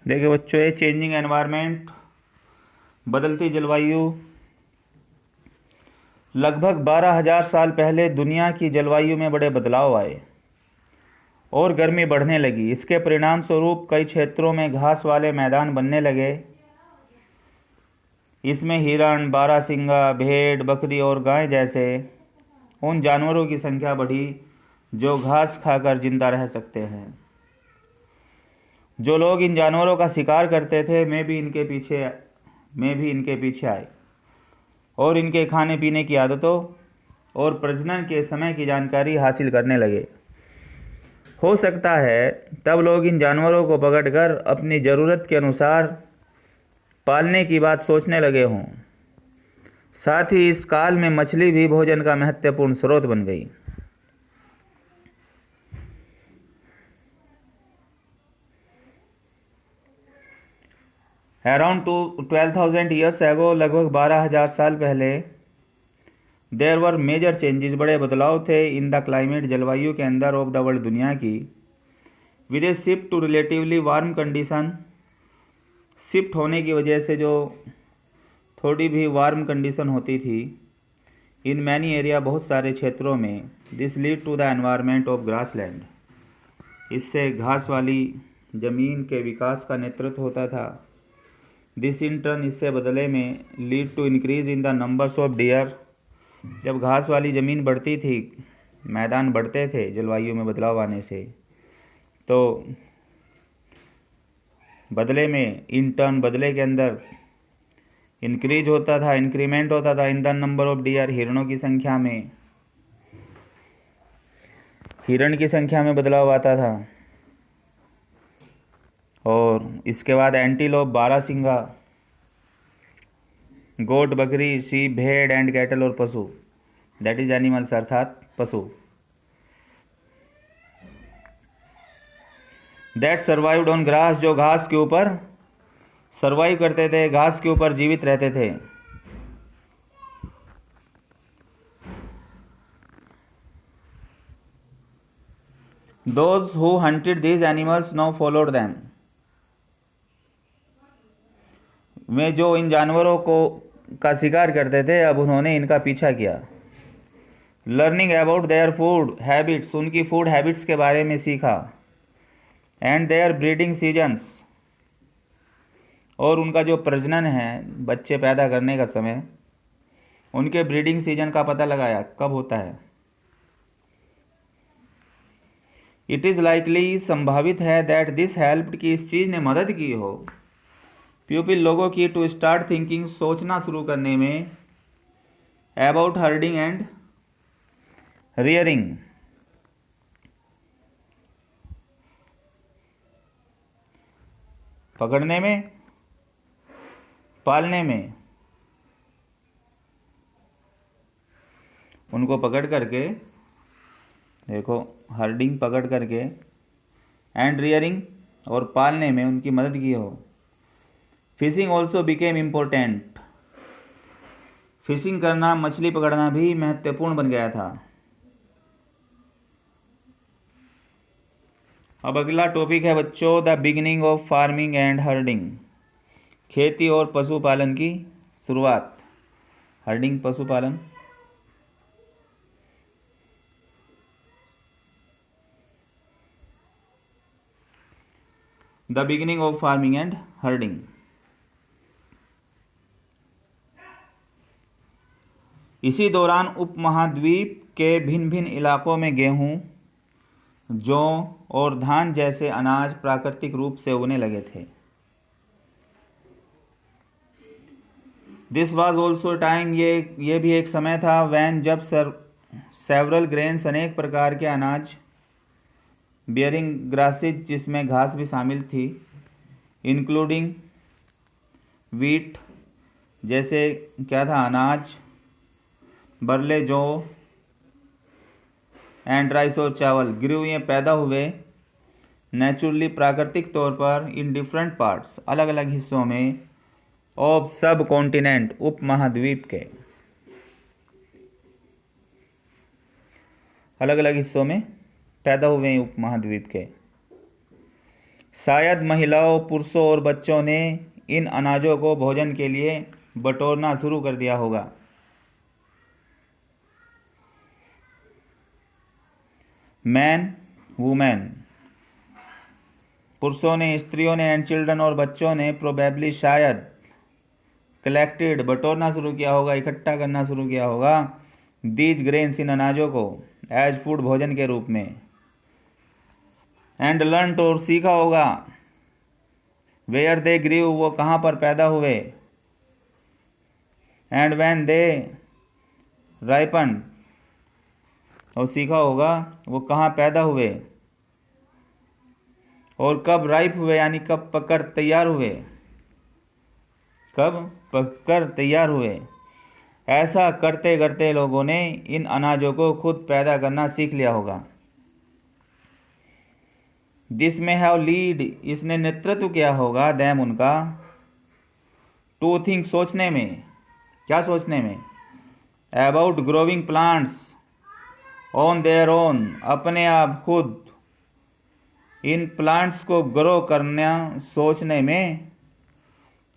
देखिए बच्चों, ये चेंजिंग एनवायरनमेंट, बदलती जलवायु। लगभग 12,000 साल पहले दुनिया की जलवायु में बड़े बदलाव आए और गर्मी बढ़ने लगी। इसके परिणाम स्वरूप कई क्षेत्रों में घास वाले मैदान बनने लगे इसमें हिरण, बारहसिंगा, भेड़, बकरी और गाय जैसे उन जानवरों की संख्या बढ़ी जो घास खाकर जिंदा रह सकते हैं। जो लोग इन जानवरों का शिकार करते थे मैं भी इनके पीछे आए और इनके खाने पीने की आदतों और प्रजनन के समय की जानकारी हासिल करने लगे। हो सकता है तब लोग इन जानवरों को पकड़कर अपनी ज़रूरत के अनुसार पालने की बात सोचने लगे हों। साथ ही इस काल में मछली भी भोजन का महत्वपूर्ण स्रोत बन गई। अराउंड 12,000 ईयर्स एगो, लगभग 12,000 साल पहले, देयर वर मेजर चेंजेस, बड़े बदलाव थे इन द क्लाइमेट, जलवायु के अंदर, ऑफ द वर्ल्ड, दुनिया की। With a shift to relatively warm condition, shift होने की वजह से जो थोड़ी भी वार्म कंडीशन होती थी इन मैनी एरिया, बहुत सारे क्षेत्रों में। This lead to the environment of grassland, इससे घास वाली ज़मीन के विकास का नेतृत्व होता था। दिस इन टर्न, इससे बदले में, lead to increase in the numbers of deer, जब घास वाली ज़मीन बढ़ती थी, मैदान बढ़ते थे जलवायु में बदलाव आने से, तो बदले में, इन टर्न, बदले के अंदर, इंक्रीज होता था, इंक्रीमेंट होता था in the number of dear, हिरणों की संख्या में, हिरण की संख्या में बदलाव आता था। और इसके बाद एंटीलोप, बारहसिंगा, गोट, बकरी, शीप, भेड़ एंड कैटल, और पशु, दैट इज एनिमल्स, अर्थात पशु, दैट सर्वाइव्ड ऑन ग्रास, जो घास के ऊपर सर्वाइव करते थे, घास के ऊपर जीवित रहते थे। Those who hunted these animals now followed them, वे जो इन जानवरों को का शिकार करते थे अब उन्होंने इनका पीछा किया। Learning about their food habits, उनकी फूड हैबिट्स के बारे में सीखा। एंड देयर ब्रीडिंग सीजन्स, और उनका जो प्रजनन है, बच्चे पैदा करने का समय, उनके ब्रीडिंग सीजन का पता लगाया, कब होता है। इट इज़ लाइकली, संभावित है, दैट दिस हेल्प्ड, कि इस चीज़ ने मदद की हो, पीपल, लोगों की, टू स्टार्ट थिंकिंग, सोचना शुरू करने में, अबाउट हर्डिंग एंड रियरिंग, पकड़ने में, पालने में, उनको पकड़ करके, देखो, हर्डिंग, पकड़ करके, एंड रियरिंग, और पालने में उनकी मदद की हो। Fishing also became important, fishing करना, मछली पकड़ना भी महत्वपूर्ण बन गया था। अब अगला टॉपिक है बच्चों, the beginning of farming and herding, खेती और पशुपालन की शुरुआत। हर्डिंग, पशुपालन। The beginning of farming and herding. इसी दौरान उपमहाद्वीप के भिन्न भिन्न इलाकों में गेहूं, जौ और धान जैसे अनाज प्राकृतिक रूप से उगने लगे थे। दिस वाज ऑल्सो टाइम, ये भी एक समय था, वैन, जब सेवरल ग्रेन्स, अनेक प्रकार के अनाज, बियरिंग ग्रासेज, जिसमें घास भी शामिल थी, इंक्लूडिंग वीट, जैसे क्या था, अनाज, बरले, जौ, एंड राइस, और चावल, ग्रू, ये पैदा हुए, नेचुरली, प्राकृतिक तौर पर, इन डिफरेंट पार्ट्स, अलग अलग हिस्सों में, ऑफ सब कॉन्टिनेंट, उपमहाद्वीप के अलग अलग हिस्सों में पैदा हुए हैं उपमहाद्वीप के। शायद महिलाओं, पुरुषों और बच्चों ने इन अनाजों को भोजन के लिए बटोरना शुरू कर दिया होगा। मैन, वुमेन, पुरुषों ने, स्त्रियों ने, एंड चिल्ड्रन, और बच्चों ने, प्रोबेबली, शायद, कलेक्टेड बटोरना शुरू किया होगा, इकट्ठा करना शुरू किया होगा, दीज ग्रेन्स इन अनाजों को, एज फूड भोजन के रूप में, एंड लर्न और सीखा होगा, वेयर दे ग्रीव वो कहाँ पर पैदा हुए, एंड व्हेन दे राइपन और सीखा होगा वो कहाँ पैदा हुए और कब राइप हुए यानी कब पककर तैयार हुए, कब पककर तैयार हुए। ऐसा करते करते लोगों ने इन अनाजों को खुद पैदा करना सीख लिया होगा। दिस में हैव लीड इसने नेतृत्व किया होगा, दैम उनका, टू थिंक सोचने में, क्या सोचने में, about growing plants on their own अपने आप खुद, इन प्लांट्स को ग्रो करना सोचने में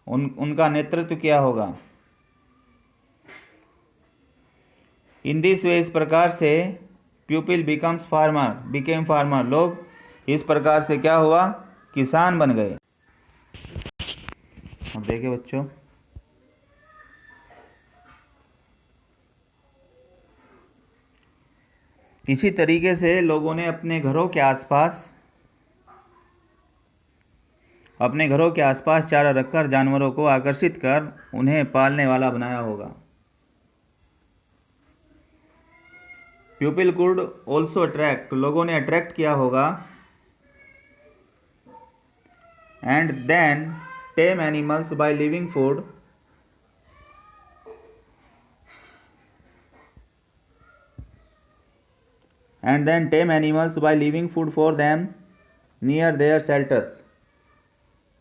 उनका नेतृत्व किया होगा। इन दिस वे इस प्रकार से प्यूपिल बिकम्स फार्मर बिकेम फार्मर लोग इस प्रकार से क्या हुआ, किसान बन गए। अब देखिए बच्चों, इसी तरीके से लोगों ने अपने घरों के आसपास चारा रखकर जानवरों को आकर्षित कर उन्हें पालने वाला बनाया होगा। पीपल कुड ऑल्सो अट्रैक्ट लोगों ने अट्रैक्ट किया होगा, and then tame animals by leaving food for them near their shelters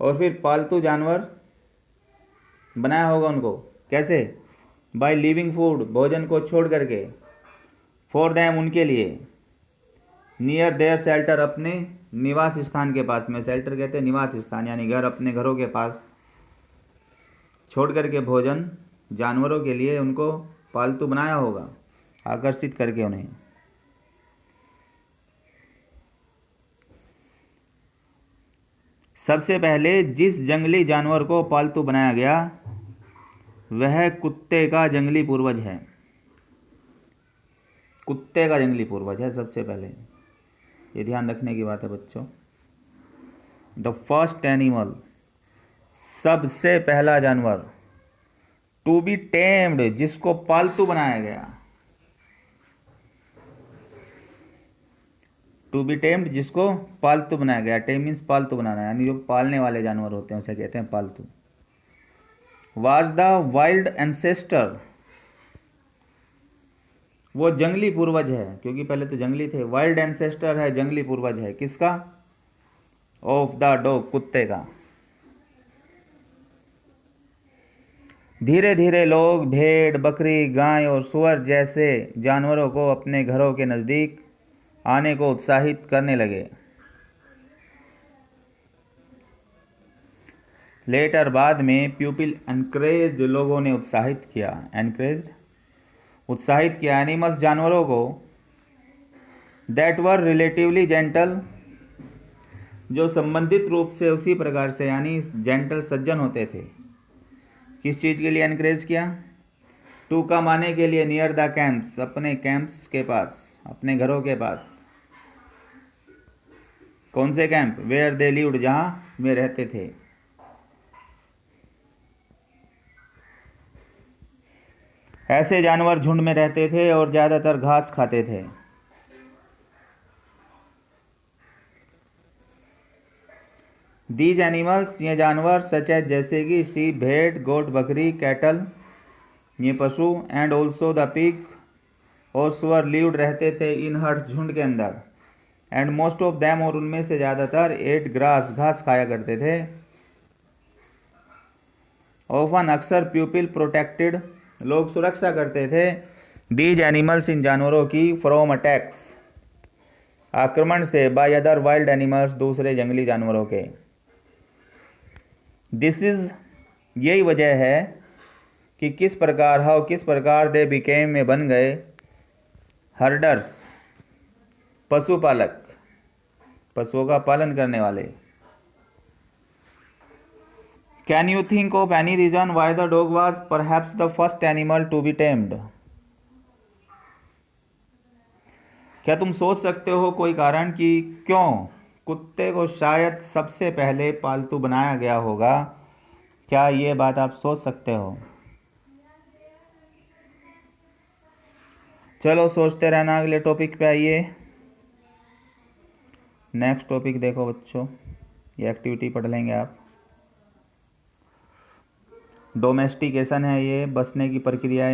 और फिर पालतू जानवर बनाया होगा उनको, कैसे, बाय लिविंग फूड भोजन को छोड़ करके, फॉर देम उनके लिए, नियर देयर शेल्टर अपने निवास स्थान के पास में, शेल्टर कहते हैं निवास स्थान यानी घर, अपने घरों के पास छोड़ करके भोजन जानवरों के लिए उनको पालतू बनाया होगा, आकर्षित करके उन्हें। सबसे पहले जिस जंगली जानवर को पालतू बनाया गया वह कुत्ते का जंगली पूर्वज है, कुत्ते का जंगली पूर्वज है सबसे पहले, ये ध्यान रखने की बात है बच्चों। द फर्स्ट एनिमल सबसे पहला जानवर, टू बी टेम्ड जिसको पालतू बनाया गया, टू बी टेम्ड जिसको पालतू बनाया गया, टेम मीन्स पालतू बनाना यानी जो पालने वाले जानवर होते हैं उसे कहते हैं पालतू। वाज द वाइल्ड एंसेस्टर वो जंगली पूर्वज है, क्योंकि पहले तो जंगली थे, वाइल्ड एंसेस्टर है जंगली पूर्वज है, किसका, ऑफ द डॉग कुत्ते का। धीरे धीरे लोग भेड़ बकरी गाय और सुअर जैसे जानवरों को अपने घरों के नज़दीक आने को उत्साहित करने लगे। लेटर बाद में प्यूपिल एनकरेज लोगों ने उत्साहित किया, उत्साहित किया एनिमल्स जानवरों को, दैट वर रिलेटिवली जेंटल जो संबंधित रूप से उसी प्रकार से यानी जेंटल सज्जन होते थे। किस चीज़ के लिए एनकरेज किया, टू कम आने के लिए, नियर द कैंप्स अपने कैंप्स के पास, अपने घरों के पास। कौन से कैंप, वेयर दे लिव्ड जहाँ वे रहते थे। ऐसे जानवर झुंड में रहते थे और ज़्यादातर घास खाते थे। दीज एनिमल्स ये जानवर सच है जैसे कि शीप भेड़ गोट बकरी कैटल ये पशु, एंड ऑल्सो द पिग और सुअर लिव्ड रहते थे इन हर्ट्स झुंड के अंदर, एंड मोस्ट ऑफ दैम और उनमें से ज़्यादातर एट ग्रास घास खाया करते थे। ऑफन अक्सर प्यूपिल प्रोटेक्टेड लोग सुरक्षा करते थे, दीज एनिमल्स इन जानवरों की, फ्रॉम अटैक्स आक्रमण से, बाय अदर वाइल्ड एनिमल्स दूसरे जंगली जानवरों के। दिस इज यही वजह है कि किस प्रकार दे बिकेम में बन गए हर्डर्स पशुपालक, पशुओं का पालन करने वाले। Can you think of any reason why the dog was perhaps the first animal to be tamed? क्या तुम सोच सकते हो कोई कारण कि क्यों कुत्ते को शायद सबसे पहले पालतू बनाया गया होगा? क्या ये बात आप सोच सकते हो? चलो सोचते रहना, अगले टॉपिक पे आइए। नेक्स्ट टॉपिक देखो बच्चों, ये एक्टिविटी पढ़ लेंगे आप। डोमेस्टिकेशन है, ये बसने की प्रक्रिया है।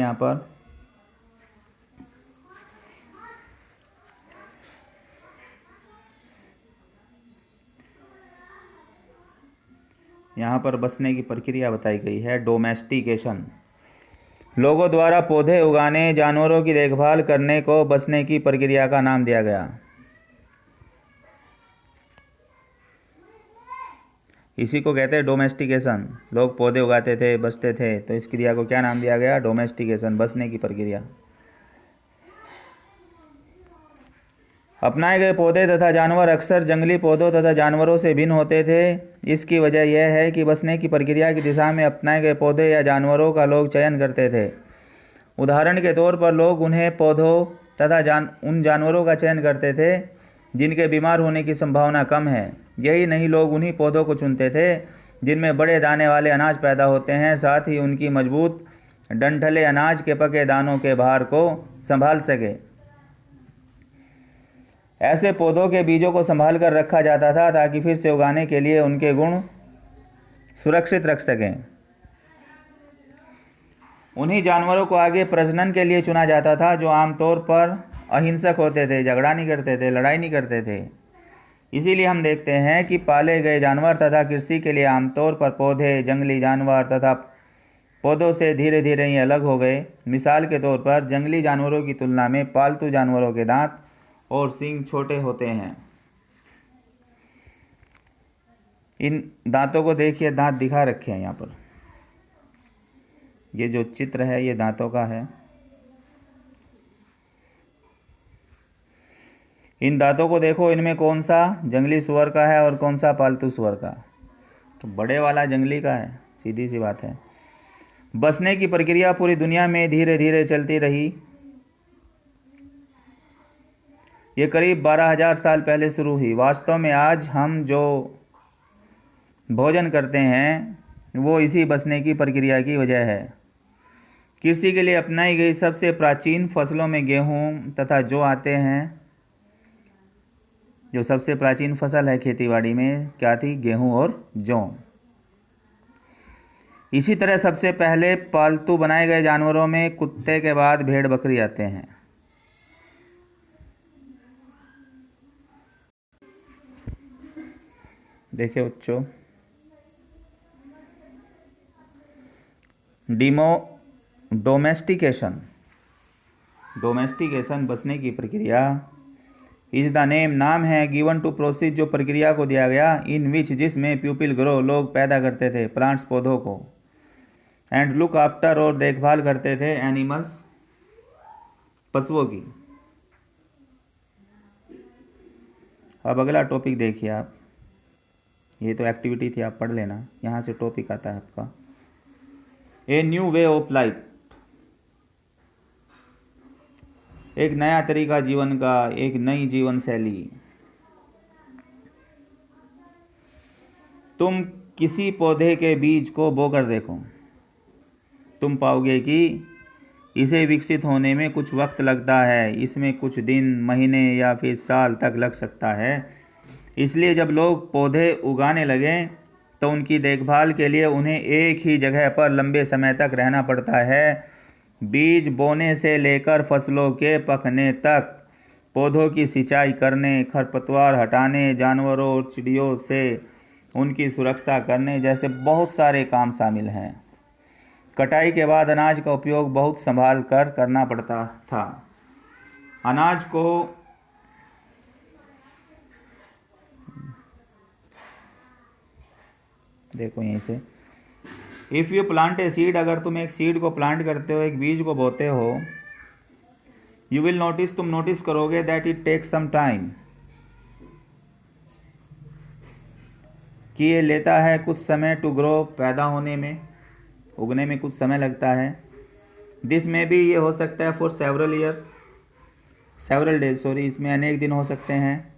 यहाँ पर बसने की प्रक्रिया बताई गई है, डोमेस्टिकेशन। लोगों द्वारा पौधे उगाने, जानवरों की देखभाल करने को बसने की प्रक्रिया का नाम दिया गया। इसी को कहते हैं डोमेस्टिकेशन। लोग पौधे उगाते थे, बसते थे, तो इस क्रिया को क्या नाम दिया गया? डोमेस्टिकेशन, बसने की प्रक्रिया। अपनाए गए पौधे तथा जानवर अक्सर जंगली पौधों तथा जानवरों से भिन्न होते थे। इसकी वजह यह है कि बसने की प्रक्रिया की दिशा में अपनाए गए पौधे या जानवरों का लोग चयन करते थे। उदाहरण के तौर पर लोग उन्हें पौधों तथा उन जानवरों का चयन करते थे जिनके बीमार होने की संभावना कम है। यही नहीं, लोग उन्हीं पौधों को चुनते थे जिनमें बड़े दाने वाले अनाज पैदा होते हैं, साथ ही उनकी मजबूत डंठलें अनाज के पके दानों के भार को संभाल सके। ऐसे पौधों के बीजों को संभाल कर रखा जाता था ताकि फिर से उगाने के लिए उनके गुण सुरक्षित रख सकें। उन्हीं जानवरों को आगे प्रजनन के लिए चुना जाता था जो आमतौर पर अहिंसक होते थे, झगड़ा नहीं करते थे, लड़ाई नहीं करते थे। इसीलिए हम देखते हैं कि पाले गए जानवर तथा कृषि के लिए आमतौर पर पौधे, जंगली जानवर तथा पौधों से धीरे धीरे ही अलग हो गए। मिसाल के तौर पर जंगली जानवरों की तुलना में पालतू जानवरों के दांत और सींग छोटे होते हैं। इन दांतों को देखिए, दांत दिखा रखे हैं यहाँ पर। ये जो चित्र है ये दांतों का है। इन दांतों को देखो, इनमें कौन सा जंगली सुअर का है और कौन सा पालतू सुअर का? तो बड़े वाला जंगली का है, सीधी सी बात है। बसने की प्रक्रिया पूरी दुनिया में धीरे धीरे चलती रही। ये करीब 12,000 साल पहले शुरू हुई। वास्तव में आज हम जो भोजन करते हैं वो इसी बसने की प्रक्रिया की वजह है। कृषि के लिए अपनाई गई सबसे प्राचीन फसलों में गेहूं तथा जौ आते हैं। जो सबसे प्राचीन फसल है खेतीबाड़ी में क्या थी? गेहूं और जौ। इसी तरह सबसे पहले पालतू बनाए गए जानवरों में कुत्ते के बाद भेड़ बकरी आते हैं। देखिए बच्चों, डोमेस्टिकेशन बसने की प्रक्रिया। इज द नाम है गिवन टू प्रोसेस, जो प्रक्रिया को दिया गया, इन विच जिसमें प्यूपिल ग्रो, लोग पैदा करते थे प्लांट्स पौधों को, एंड लुक आफ्टर और देखभाल करते थे एनिमल्स पशुओं की। अब अगला टॉपिक देखिए आप। ये तो एक्टिविटी थी, आप पढ़ लेना। यहाँ से टॉपिक आता है आपका, a new way of life. एक नया तरीका जीवन का, एक नई जीवन शैली। तुम किसी पौधे के बीज को बोकर देखो, तुम पाओगे कि इसे विकसित होने में कुछ वक्त लगता है। इसमें कुछ दिन, महीने या फिर साल तक लग सकता है। इसलिए जब लोग पौधे उगाने लगें तो उनकी देखभाल के लिए उन्हें एक ही जगह पर लंबे समय तक रहना पड़ता है। बीज बोने से लेकर फसलों के पकने तक पौधों की सिंचाई करने, खरपतवार हटाने, जानवरों और चिड़ियों से उनकी सुरक्षा करने जैसे बहुत सारे काम शामिल हैं। कटाई के बाद अनाज का उपयोग बहुत संभाल कर करना पड़ता था। अनाज को देखो यहीं से, if you plant a seed, अगर तुम एक सीड को प्लांट करते हो, एक बीज को बोते हो, यू विल नोटिस, तुम नोटिस करोगे that it takes some time, कि ये लेता है कुछ समय टू ग्रो, पैदा होने में, उगने में कुछ समय लगता है। दिस में भी ये हो सकता है for several years, several days sorry, इसमें अनेक दिन हो सकते हैं।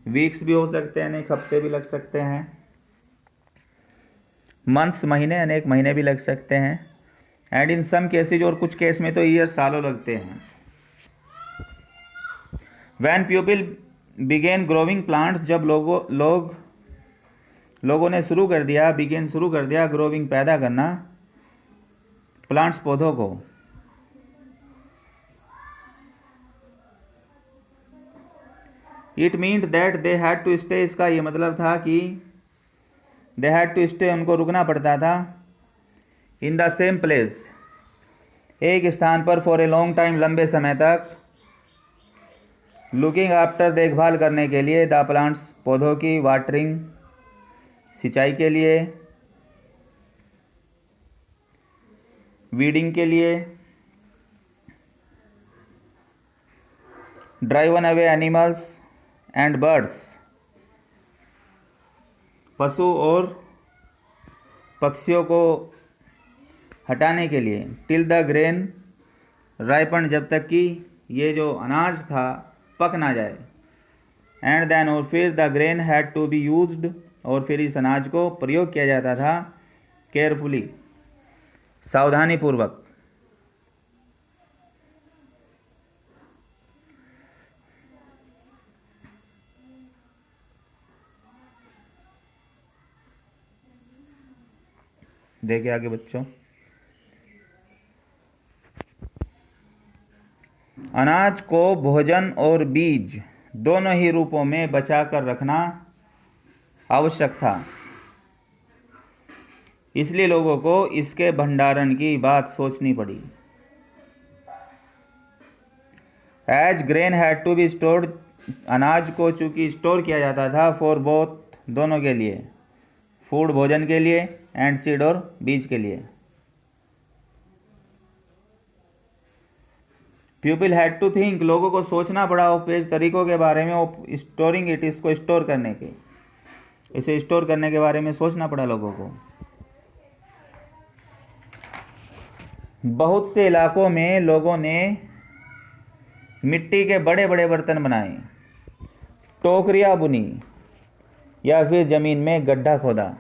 वीक्स भी हो सकते हैं, अनेक हफ्ते भी लग सकते हैं। मंथ्स महीने, अनेक महीने भी लग सकते हैं। एंड इन सम केसेज, और कुछ केस में तो ईयर सालों लगते हैं। When people begin growing plants, जब लोगों ने शुरू कर दिया, बिगेन शुरू कर दिया, ग्रोविंग पैदा करना, प्लांट्स पौधों को, it meant that they had to stay, इसका ये मतलब था कि दे हैड टू स्टे, उनको रुकना पड़ता था, इन द सेम प्लेस, एक स्थान पर, फॉर ए लॉन्ग टाइम, लंबे समय तक, लुकिंग आफ्टर, देखभाल करने के लिए, द प्लांट्स, पौधों की, वाटरिंग, सिंचाई के लिए, वीडिंग के लिए, driven away animals and birds, पशु और पक्षियों को हटाने के लिए, टिल द ग्रेन राइपन, जब तक कि ये जो अनाज था पक ना जाए, एंड देन, और फिर the grain had to be used, और फिर इस अनाज को प्रयोग किया जाता था, केयरफुली, सावधानी पूर्वक। देखिए आगे बच्चों, अनाज को भोजन और बीज दोनों ही रूपों में बचा कर रखना आवश्यक था, इसलिए लोगों को इसके भंडारण की बात सोचनी पड़ी। As grain had to be stored, अनाज को चूंकि स्टोर किया जाता था, फॉर बोथ, दोनों के लिए, फूड, भोजन के लिए, एंड सीड, और बीज के लिए। पीपल हैड टू थिंक, लोगों को सोचना पड़ा उपयुक्त तरीकों के बारे में, स्टोरिंग इट, इसको स्टोर करने के, इसे स्टोर करने के बारे में सोचना पड़ा लोगों को। बहुत से इलाकों में लोगों ने मिट्टी के बड़े बड़े बर्तन बनाए, टोकरियां बुनी, या फिर जमीन में गड्ढा खोदा।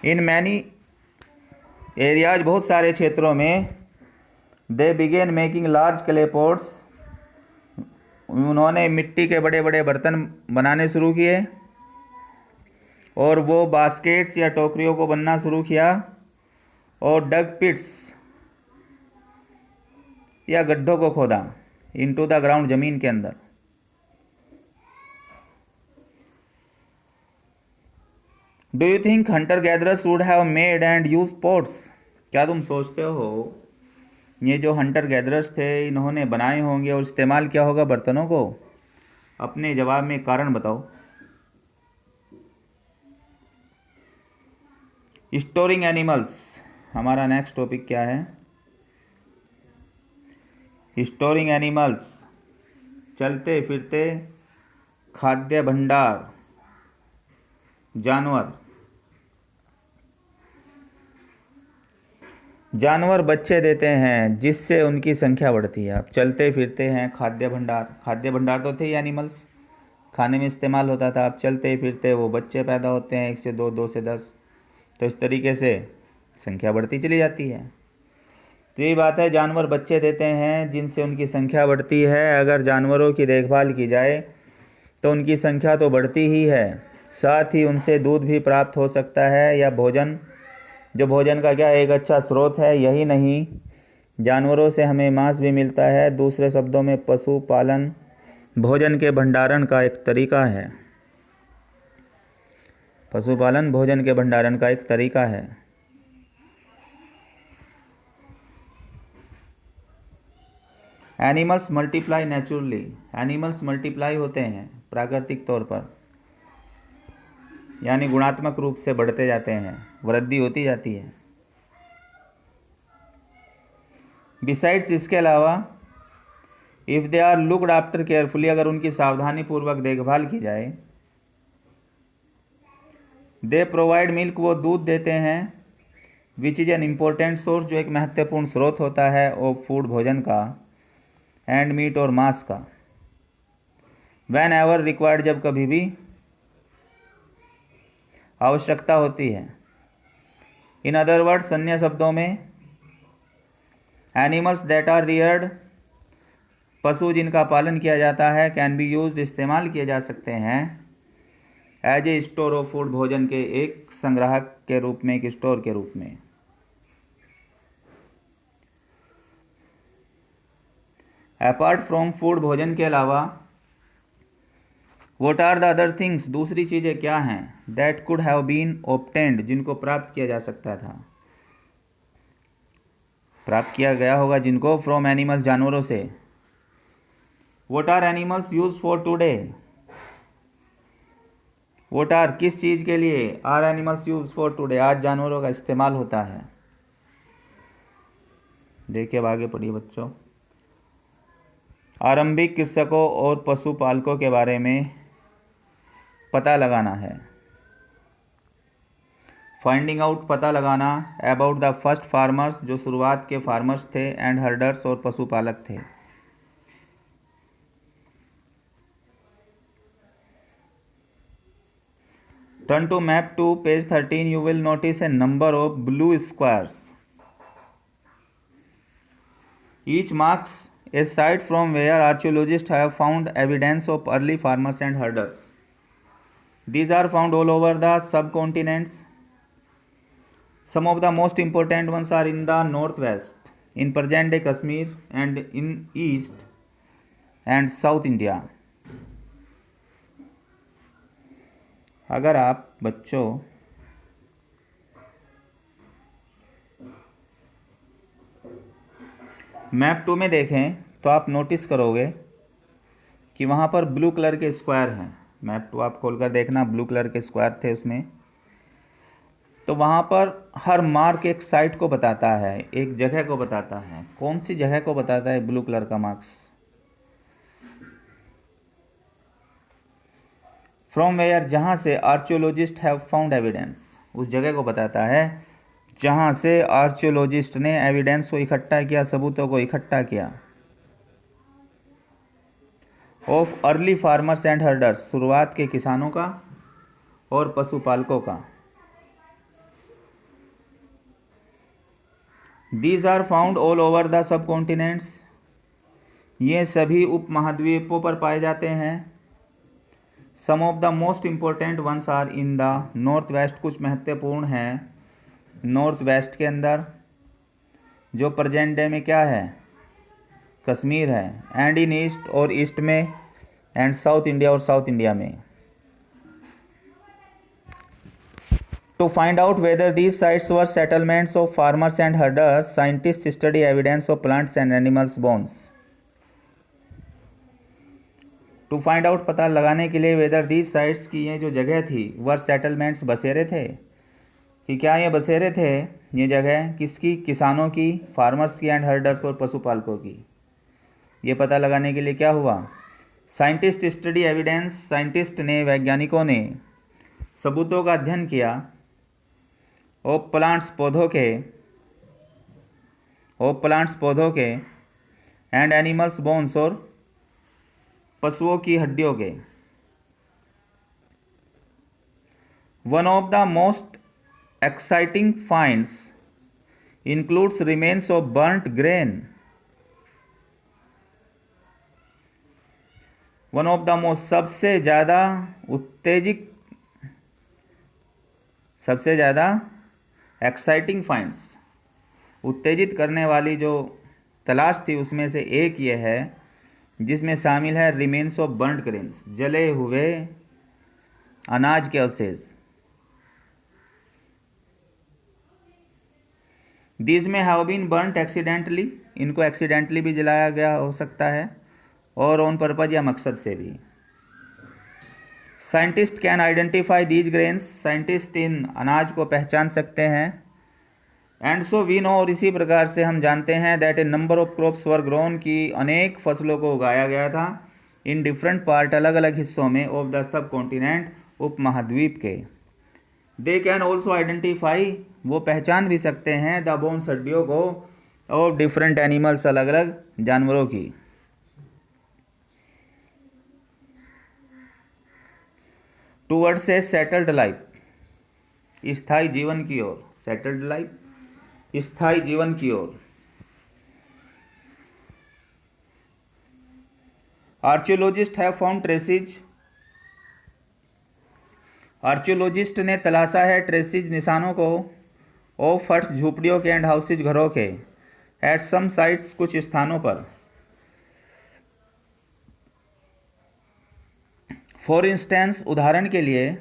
इन मैनी एरियाज, बहुत सारे क्षेत्रों में, they began making large clay pots, उन्होंने मिट्टी के बड़े बड़े बर्तन बनाने शुरू किए, और वो बास्केट्स या टोकरियों को बनना शुरू किया, और डग पिट्स, या गड्ढों को खोदा, इनटू द ग्राउंड, जमीन के अंदर। Do you think hunter gatherers would have made and use pots, क्या तुम सोचते हो ये जो हंटर गैदरर्स थे इन्होंने बनाए होंगे और इस्तेमाल किया होगा बर्तनों को? अपने जवाब में कारण बताओ। स्टोरिंग एनिमल्स, हमारा नेक्स्ट टॉपिक क्या है? स्टोरिंग एनिमल्स, चलते फिरते खाद्य भंडार जानवर। जानवर बच्चे देते हैं जिससे उनकी संख्या बढ़ती है। अब चलते फिरते हैं खाद्य भंडार, खाद्य भंडार तो थे एनिमल्स, खाने में इस्तेमाल होता था। अब चलते फिरते वो बच्चे पैदा होते हैं, 1 से 2, 2 से 10, तो इस तरीके से संख्या बढ़ती चली जाती है। तो यही बात है, जानवर बच्चे देते हैं जिनसे उनकी संख्या बढ़ती है। अगर जानवरों की देखभाल की जाए तो उनकी संख्या तो बढ़ती ही है, साथ ही उनसे दूध भी प्राप्त हो सकता है, या भोजन, जो भोजन का क्या एक अच्छा स्रोत है। यही नहीं, जानवरों से हमें मांस भी मिलता है। दूसरे शब्दों में पशुपालन भोजन के भंडारण का एक तरीका है। पशुपालन भोजन के भंडारण का एक तरीका है। Animals multiply naturally, animals multiply होते हैं प्राकृतिक तौर पर, यानी गुणात्मक रूप से बढ़ते जाते हैं, वृद्धि होती जाती है। बिसाइड्स इसके अलावा if they are looked after carefully, अगर उनकी सावधानी पूर्वक देखभाल की जाए। दे प्रोवाइड मिल्क, वो दूध देते हैं। Which is an important source, जो एक महत्वपूर्ण स्रोत होता है ऑफ फूड, भोजन का। एंड मीट, और मांस का। वैन एवर रिक्वायर्ड, जब कभी भी आवश्यकता होती है। इन अदर वर्ड्स, अन्य शब्दों में, एनिमल्स दैट आर रियर्ड, पशु जिनका पालन किया जाता है, कैन बी यूज्ड, इस्तेमाल किए जा सकते हैं। As a store of food, भोजन के एक संग्राहक के रूप में, एक स्टोर के रूप में। अपार्ट फ्रॉम फूड, भोजन के अलावा, what are the other things, दूसरी चीज़ें क्या हैं, that could have been obtained, जिनको प्राप्त किया जा सकता था, प्राप्त किया गया होगा जिनको, फ्रॉम एनिमल्स, जानवरों से। What are animals use for today, what are, किस चीज़ के लिए, are animals use for today, आज जानवरों का इस्तेमाल होता है। देखिए अब आगे पढ़िए बच्चों। आरंभिक कृषकों और पशुपालकों के बारे में पता लगाना है। फाइंडिंग आउट, पता लगाना। अबाउट द फर्स्ट फार्मर्स, जो शुरुआत के फार्मर्स थे। एंड हर्डर्स, और पशुपालक थे। Turn to map 2, page 13, you will notice a number of blue squares. Each marks a site from where archaeologists have found evidence of early farmers and herders. These are found all over the subcontinents. Some of the most important ones are in the northwest, in present-day Kashmir, and in east and south India. अगर आप बच्चों मैप 2 में देखें तो आप नोटिस करोगे कि वहाँ पर ब्लू कलर के स्क्वायर हैं। मैप 2 आप खोलकर देखना, ब्लू कलर के स्क्वायर थे उसमें। तो वहाँ पर हर मार्क एक साइट को बताता है, एक जगह को बताता है। कौन सी जगह को बताता है ब्लू कलर का मार्क्स? फ्रॉम वेयर, जहाँ से आर्कियोलॉजिस्ट हैव फाउंड एविडेंस, उस जगह को बताता है जहाँ से आर्कियोलॉजिस्ट ने एविडेंस को इकट्ठा किया, सबूतों को इकट्ठा किया। Of early farmers and herders, शुरुआत के किसानों का और पशुपालकों का। These are found all over the subcontinents, ये सभी उपमहाद्वीपों पर पाए जाते हैं। Some of the most important ones are in the north west, कुछ महत्वपूर्ण हैं नॉर्थ वेस्ट के अंदर, जो प्रेजेंट डे में क्या है, कश्मीर है। एंड इन ईस्ट, और ईस्ट में। एंड साउथ इंडिया, और साउथ इंडिया में। To find out whether these sites were settlements of farmers and herders, scientists study evidence of plants and animals' bones. To find out, पता लगाने के लिए, whether these sites की ये जो जगह थी, were settlements, बसेरे थे, कि क्या ये बसेरे थे, ये जगह किसकी, किसानों की, फार्मर्स की, एंड हर्डर्स, और पशुपालकों की। ये पता लगाने के लिए क्या हुआ, साइंटिस्ट स्टडी एविडेंस, साइंटिस्ट ने, वैज्ञानिकों ने सबूतों का अध्ययन किया। ऑफ प्लांट्स, पौधों के, ऑफ प्लांट्स, पौधों के। एंड एनिमल्स बोन्स, और पशुओं की हड्डियों के। One of the most exciting finds includes remains of बर्nt grain. One of the most, सबसे ज़्यादा उत्तेजित, सबसे ज़्यादा एक्साइटिंग फाइंड्स, उत्तेजित करने वाली जो तलाश थी, उसमें से एक ये है जिसमें शामिल है रिमेन्स ऑफ बर्nt ग्रेन्स, जले हुए अनाज के अवशेष। दीज में हैव बीन बर्nt एक्सीडेंटली, इनको एक्सीडेंटली भी जलाया गया हो सकता है, और ऑन पर्पज, या मकसद से भी। Scientist can identify these grains, scientist in अनाज को पहचान सकते हैं। एंड सो वी नो, और इसी प्रकार से हम जानते हैं that A number of crops were grown, की अनेक फसलों को उगाया गया था इन डिफरेंट पार्ट, अलग अलग हिस्सों में, ऑफ द सब कॉन्टिनेंट, उपमहाद्वीप के। दे कैन ऑल्सो आइडेंटिफाई, वो पहचान भी सकते हैं, द बोन्स, हड्डियों को, ऑफ डिफरेंट एनिमल्स, अलग अलग जानवरों की। टूवर्ड्स ए सेटल्ड लाइफ, स्थायी जीवन की ओर, सेटल्ड लाइफ, स्थायी जीवन की ओर। आर्कियोलॉजिस्ट हैव फाउंड ट्रेसिज, आर्कियोलॉजिस्ट ने तलाशा है ट्रेसिज, निशानों को, ऑफ हट्स, झूपड़ियों के, एंड हाउसेज, घरों के, एट सम साइट्स, कुछ स्थानों पर। फॉर इंस्टेंस, उदाहरण के लिए,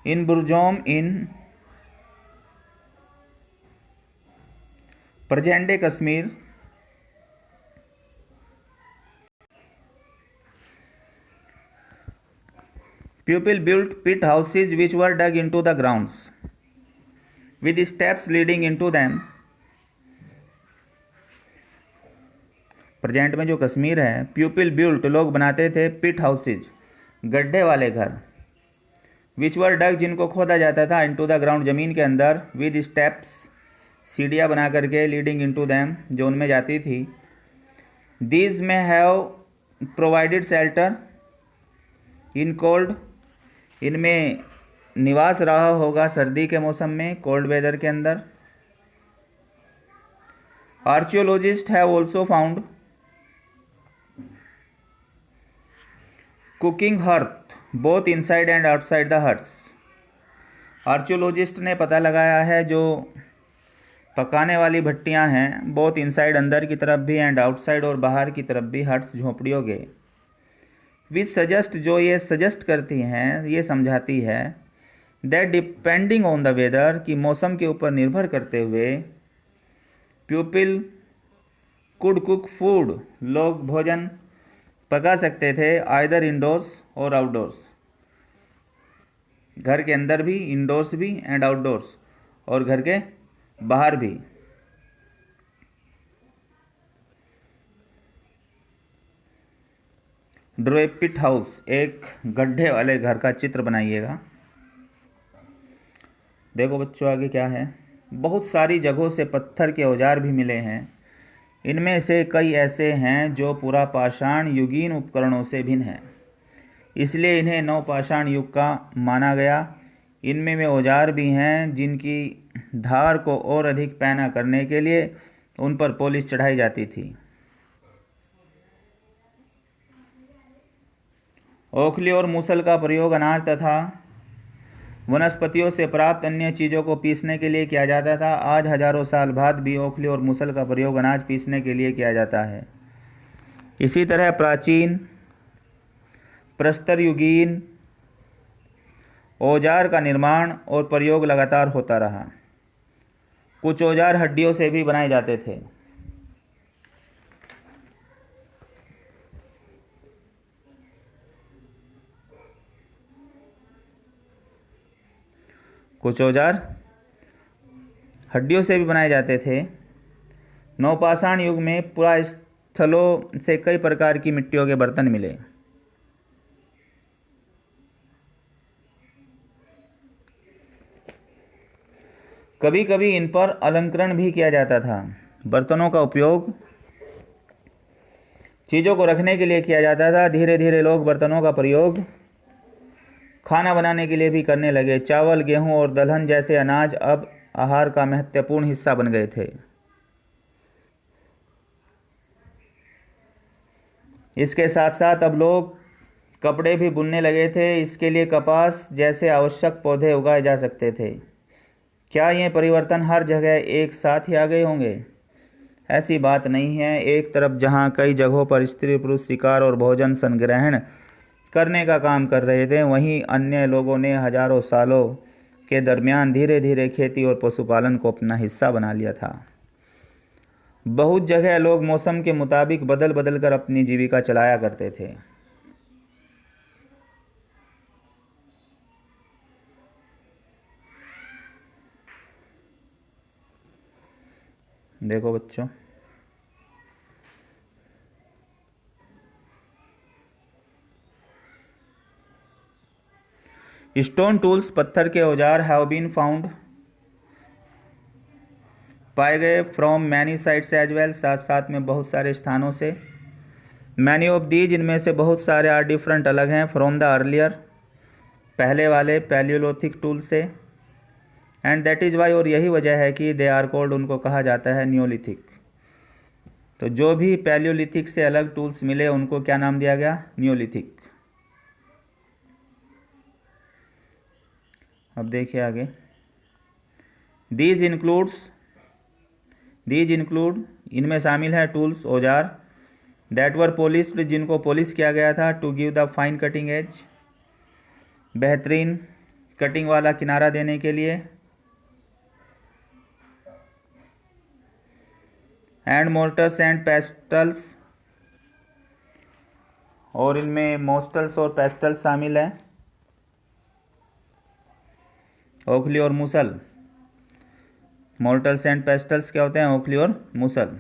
in Burzahom, in present day Kashmir, people built pit houses which were dug into the grounds with steps leading into them। Present में जो कश्मीर है, पीपल बिल्ट, लोग बनाते थे, पिट हाउसेज, गड्ढे वाले घर, विच वर डग, जिनको खोदा जाता था, इनटू द ग्राउंड, ज़मीन के अंदर, विद स्टेप्स, सीढ़ियाँ बना करके, लीडिंग इनटू दैम, जो उनमें जाती थी। दीज में have provided shelter in cold, इनमें निवास रहा होगा सर्दी के मौसम में, कोल्ड वेदर के अंदर। Archaeologist have also found cooking hearth both inside and outside the huts. Archaeologist ने पता लगाया है जो पकाने वाली भट्टियां हैं, बोथ इनसाइड, अंदर की तरफ भी, एंड आउटसाइड, और बाहर की तरफ भी, हट्स, झोपड़ियों के। विच सजेस्ट, जो ये सजेस्ट करती हैं, ये समझाती है, that depending on the weather, कि मौसम के ऊपर निर्भर करते हुए, पीपल कुड कुक फूड, लोग भोजन पका सकते थे, आइदर इंडोर्स और आउटडोर्स, घर के अंदर भी, इंडोर्स भी, एंड आउटडोर्स, और घर के बाहर भी। ड्रो ए पिट हाउस, एक गड्ढे वाले घर का चित्र बनाइएगा। देखो बच्चों आगे क्या है, बहुत सारी जगहों से पत्थर के औजार भी मिले हैं। इनमें से कई ऐसे हैं जो पूरा पाषाण युगीन उपकरणों से भिन्न हैं, इसलिए इन्हें नवपाषाण युग का माना गया। इनमें वे औजार भी हैं जिनकी धार को और अधिक पैना करने के लिए उन पर पॉलिश चढ़ाई जाती थी। ओखली और मूसल का प्रयोग अनाज तथा वनस्पतियों से प्राप्त अन्य चीज़ों को पीसने के लिए किया जाता था। आज हजारों साल बाद भी ओखली और मूसल का प्रयोग अनाज पीसने के लिए किया जाता है। इसी तरह प्राचीन प्रस्तर युगीन औजार का निर्माण और प्रयोग लगातार होता रहा। कुछ औजार हड्डियों से भी बनाए जाते थे। कुछ औजार हड्डियों से भी बनाए जाते थे। नवपाषाण युग में पुरास्थलों से कई प्रकार की मिट्टियों के बर्तन मिले। कभी कभी इन पर अलंकरण भी किया जाता था। बर्तनों का उपयोग चीज़ों को रखने के लिए किया जाता था। धीरे धीरे लोग बर्तनों का प्रयोग खाना बनाने के लिए भी करने लगे। चावल, गेहूं और दलहन जैसे अनाज अब आहार का महत्वपूर्ण हिस्सा बन गए थे। इसके साथ साथ अब लोग कपड़े भी बुनने लगे थे। इसके लिए कपास जैसे आवश्यक पौधे उगाए जा सकते थे। क्या ये परिवर्तन हर जगह एक साथ ही आ गए होंगे? ऐसी बात नहीं है। एक तरफ जहाँ कई जगहों पर स्त्री पुरुष शिकार और भोजन संग्रहण करने का काम कर रहे थे, वहीं अन्य लोगों ने हजारों सालों के दरमियान धीरे धीरे खेती और पशुपालन को अपना हिस्सा बना लिया था। बहुत जगह लोग मौसम के मुताबिक बदल बदल कर अपनी जीविका चलाया करते थे। देखो बच्चों, स्टोन टूल्स पत्थर के औजार हैव बीन फाउंड पाए गए from many sites as well, साथ साथ में बहुत सारे स्थानों से। मैनी ऑफ दीज, इनमें से बहुत सारे आर डिफरेंट अलग हैं फ्रॉम द अर्लियर, पहले वाले पैलियोलिथिक टूल से। एंड दैट इज़ वाई, और यही वजह है कि दे आर कॉल्ड, उनको कहा जाता है न्योलिथिक। तो जो भी पैलियोलिथिक से अलग टूल्स मिले उनको क्या नाम दिया गया? न्योलिथिक। अब देखिए आगे, दीज इंक्लूड, इनमें शामिल है टूल्स, औजार, दैट वर पॉलिश्ड, जिनको पॉलिश किया गया था, to give the fine cutting edge, बेहतरीन कटिंग वाला किनारा देने के लिए। एंड मोर्टर्स एंड पेस्टल्स, और इनमें मोस्टल्स और पेस्टल्स शामिल हैं। ओखली और मूसल, मोर्टल्स एंड पेस्टल्स क्या होते हैं? ओखली और मूसल।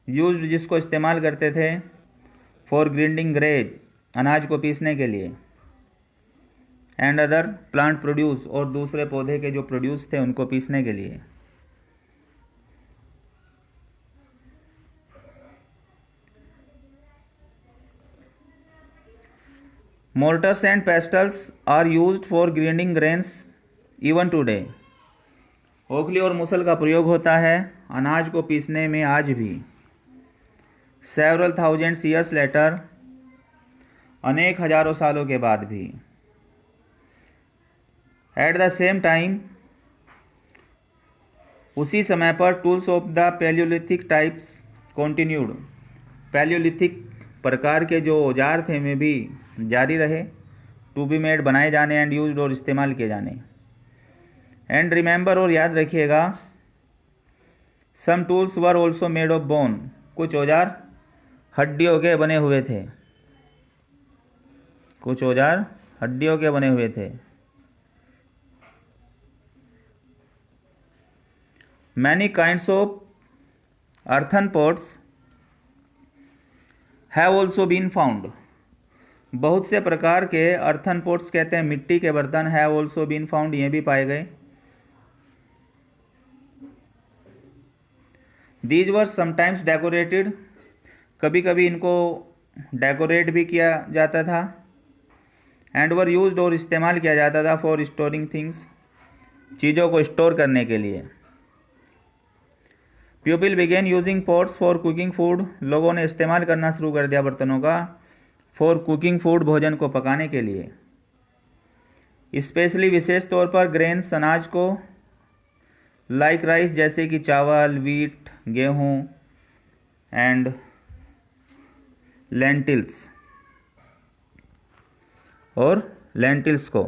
यूज्ड, जिसको इस्तेमाल करते थे, फॉर ग्राइंडिंग ग्रेन, अनाज को पीसने के लिए। एंड अदर प्लांट प्रोड्यूस, और दूसरे पौधे के जो प्रोड्यूस थे उनको पीसने के लिए। Mortars and pestles are used for grinding grains even today, ओखली और मूसल का प्रयोग होता है अनाज को पीसने में आज भी। सेवरल थाउजेंड्स ईयर्स लेटर, अनेक हजारों सालों के बाद भी। एट द सेम टाइम, उसी समय पर, tools of the Palaeolithic types continued, Palaeolithic प्रकार के जो औजार थे वे भी जारी रहे, टू बी मेड, बनाए जाने, एंड यूज्ड, और इस्तेमाल किए जाने। एंड रिमेंबर, और याद रखिएगा, some tools were also made of bone, कुछ औजार हड्डियों के बने हुए थे, कुछ औजार हड्डियों के बने हुए थे। Many kinds of earthen pots have also been found, बहुत से प्रकार के अर्थन पॉट्स कहते हैं मिट्टी के बर्तन, हैव ऑल्सो बीन फाउंड, ये भी पाए गए। दीज वर समटाइम्स डेकोरेटेड, कभी कभी इनको डेकोरेट भी किया जाता था। एंड वर यूज्ड, और इस्तेमाल किया जाता था, फॉर स्टोरिंग थिंग्स, चीज़ों को स्टोर करने के लिए। People began using pots for cooking food, लोगों ने इस्तेमाल करना शुरू कर दिया बर्तनों का फॉर कुकिंग फूड, भोजन को पकाने के लिए। स्पेशली, विशेष तौर पर, ग्रेन्स, अनाज को, लाइक राइस, जैसे कि चावल, वीट, गेहूँ, एंड लेंटिल्स, और लेंटिल्स को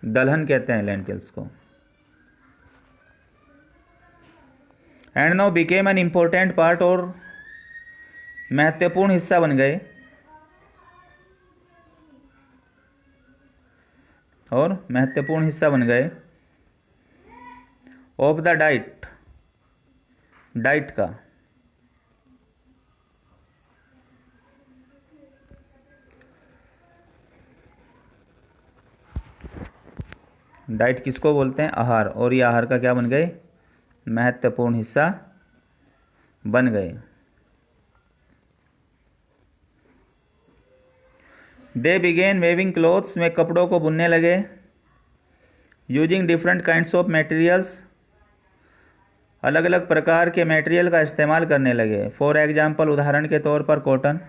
दलहन कहते हैं, लेंटिल्स को। And now became an important part, और महत्वपूर्ण हिस्सा बन गए, और महत्वपूर्ण हिस्सा बन गए ऑफ द डाइट, डाइट का। डाइट किसको बोलते हैं? आहार, और ये आहार का क्या बन गए? महत्वपूर्ण हिस्सा बन गए। दे बिगेन वेविंग क्लोथ्स, में कपड़ों को बुनने लगे। Using different kinds of materials, अलग अलग प्रकार के मटेरियल का इस्तेमाल करने लगे। फॉर एग्जाम्पल, उदाहरण के तौर पर, कॉटन,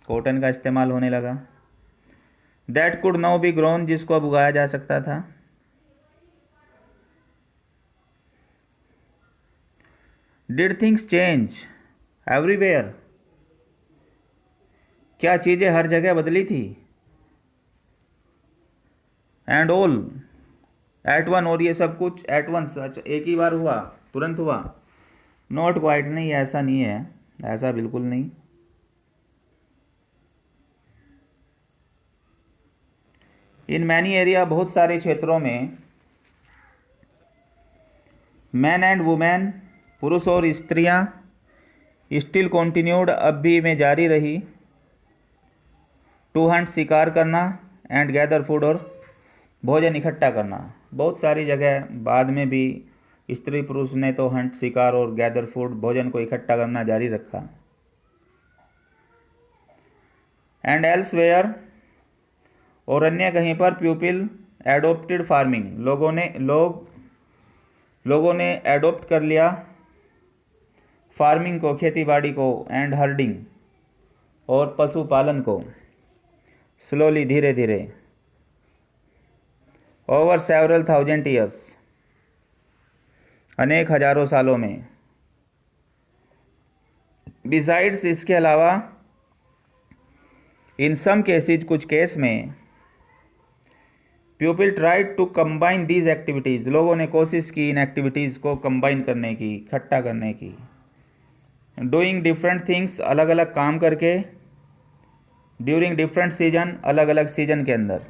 कॉटन का इस्तेमाल होने लगा। That could now B grown, जिसको अब उगाया जा सकता था। डिड थिंग्स चेंज एवरीवेयर, क्या चीज़ें हर जगह बदली थी? एंड ऑल एट वन, और ये सब कुछ एट वंस, अच्छा एक ही बार हुआ, तुरंत हुआ? नॉट क्वाइट, नहीं, ऐसा नहीं है, ऐसा बिल्कुल नहीं। इन मैनी एरिया, बहुत सारे क्षेत्रों में, मैन एंड वुमेन, पुरुष और स्त्रियां, स्टिल कॉन्टिन्यूड, अब भी में जारी रही, टू हंट, शिकार करना, एंड गैदर फूड, और भोजन इकट्ठा करना। बहुत सारी जगह बाद में भी स्त्री पुरुष ने तो हंट, शिकार और गैदर फूड, भोजन को इकट्ठा करना जारी रखा। एंड एल्सवेयर, और अन्य कहीं पर, पीपल एडोप्टेड फार्मिंग, लोगों ने एडोप्ट कर लिया फार्मिंग को, खेती बाड़ी को, एंड हर्डिंग, और पशुपालन को, स्लोली, धीरे धीरे, ओवर सेवरल थाउजेंड ईयर्स, अनेक हजारों सालों में। बिसाइड्स, इसके अलावा, इन सम केसेज, कुछ केस में, people tried to combine these activities, लोगों ने कोशिश की इन एक्टिविटीज़ को कंबाइन करने की, इकट्ठा करने की। डूइंग डिफरेंट थिंग्स, अलग अलग काम करके, ड्यूरिंग डिफरेंट सीजन, अलग अलग सीजन के अंदर।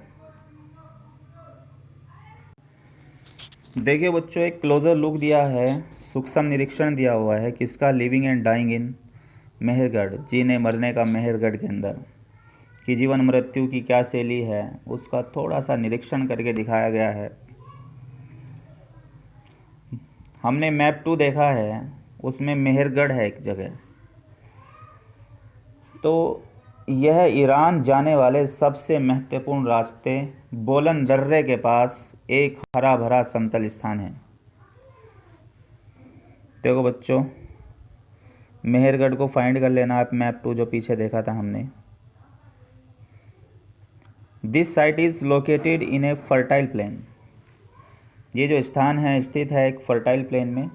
देखिए बच्चों, एक क्लोजर लुक दिया है, सूक्ष्म निरीक्षण दिया हुआ है किसका, living and dying in Mehrgarh, जीने मरने का मेहरगढ़ के अंदर, कि जीवन मृत्यु की क्या शैली है, उसका थोड़ा सा निरीक्षण करके दिखाया गया है। हमने मैप 2 देखा है, उसमें मेहरगढ़ है एक जगह। तो यह ईरान जाने वाले सबसे महत्वपूर्ण रास्ते, बोलन दर्रे के पास एक हरा भरा समतल स्थान है। देखो बच्चों, मेहरगढ़ को फाइंड कर लेना आप, मैप 2 जो पीछे देखा था हमने। This site is located in A fertile plain, ये जो स्थान है स्थित है एक फर्टाइल प्लेन में।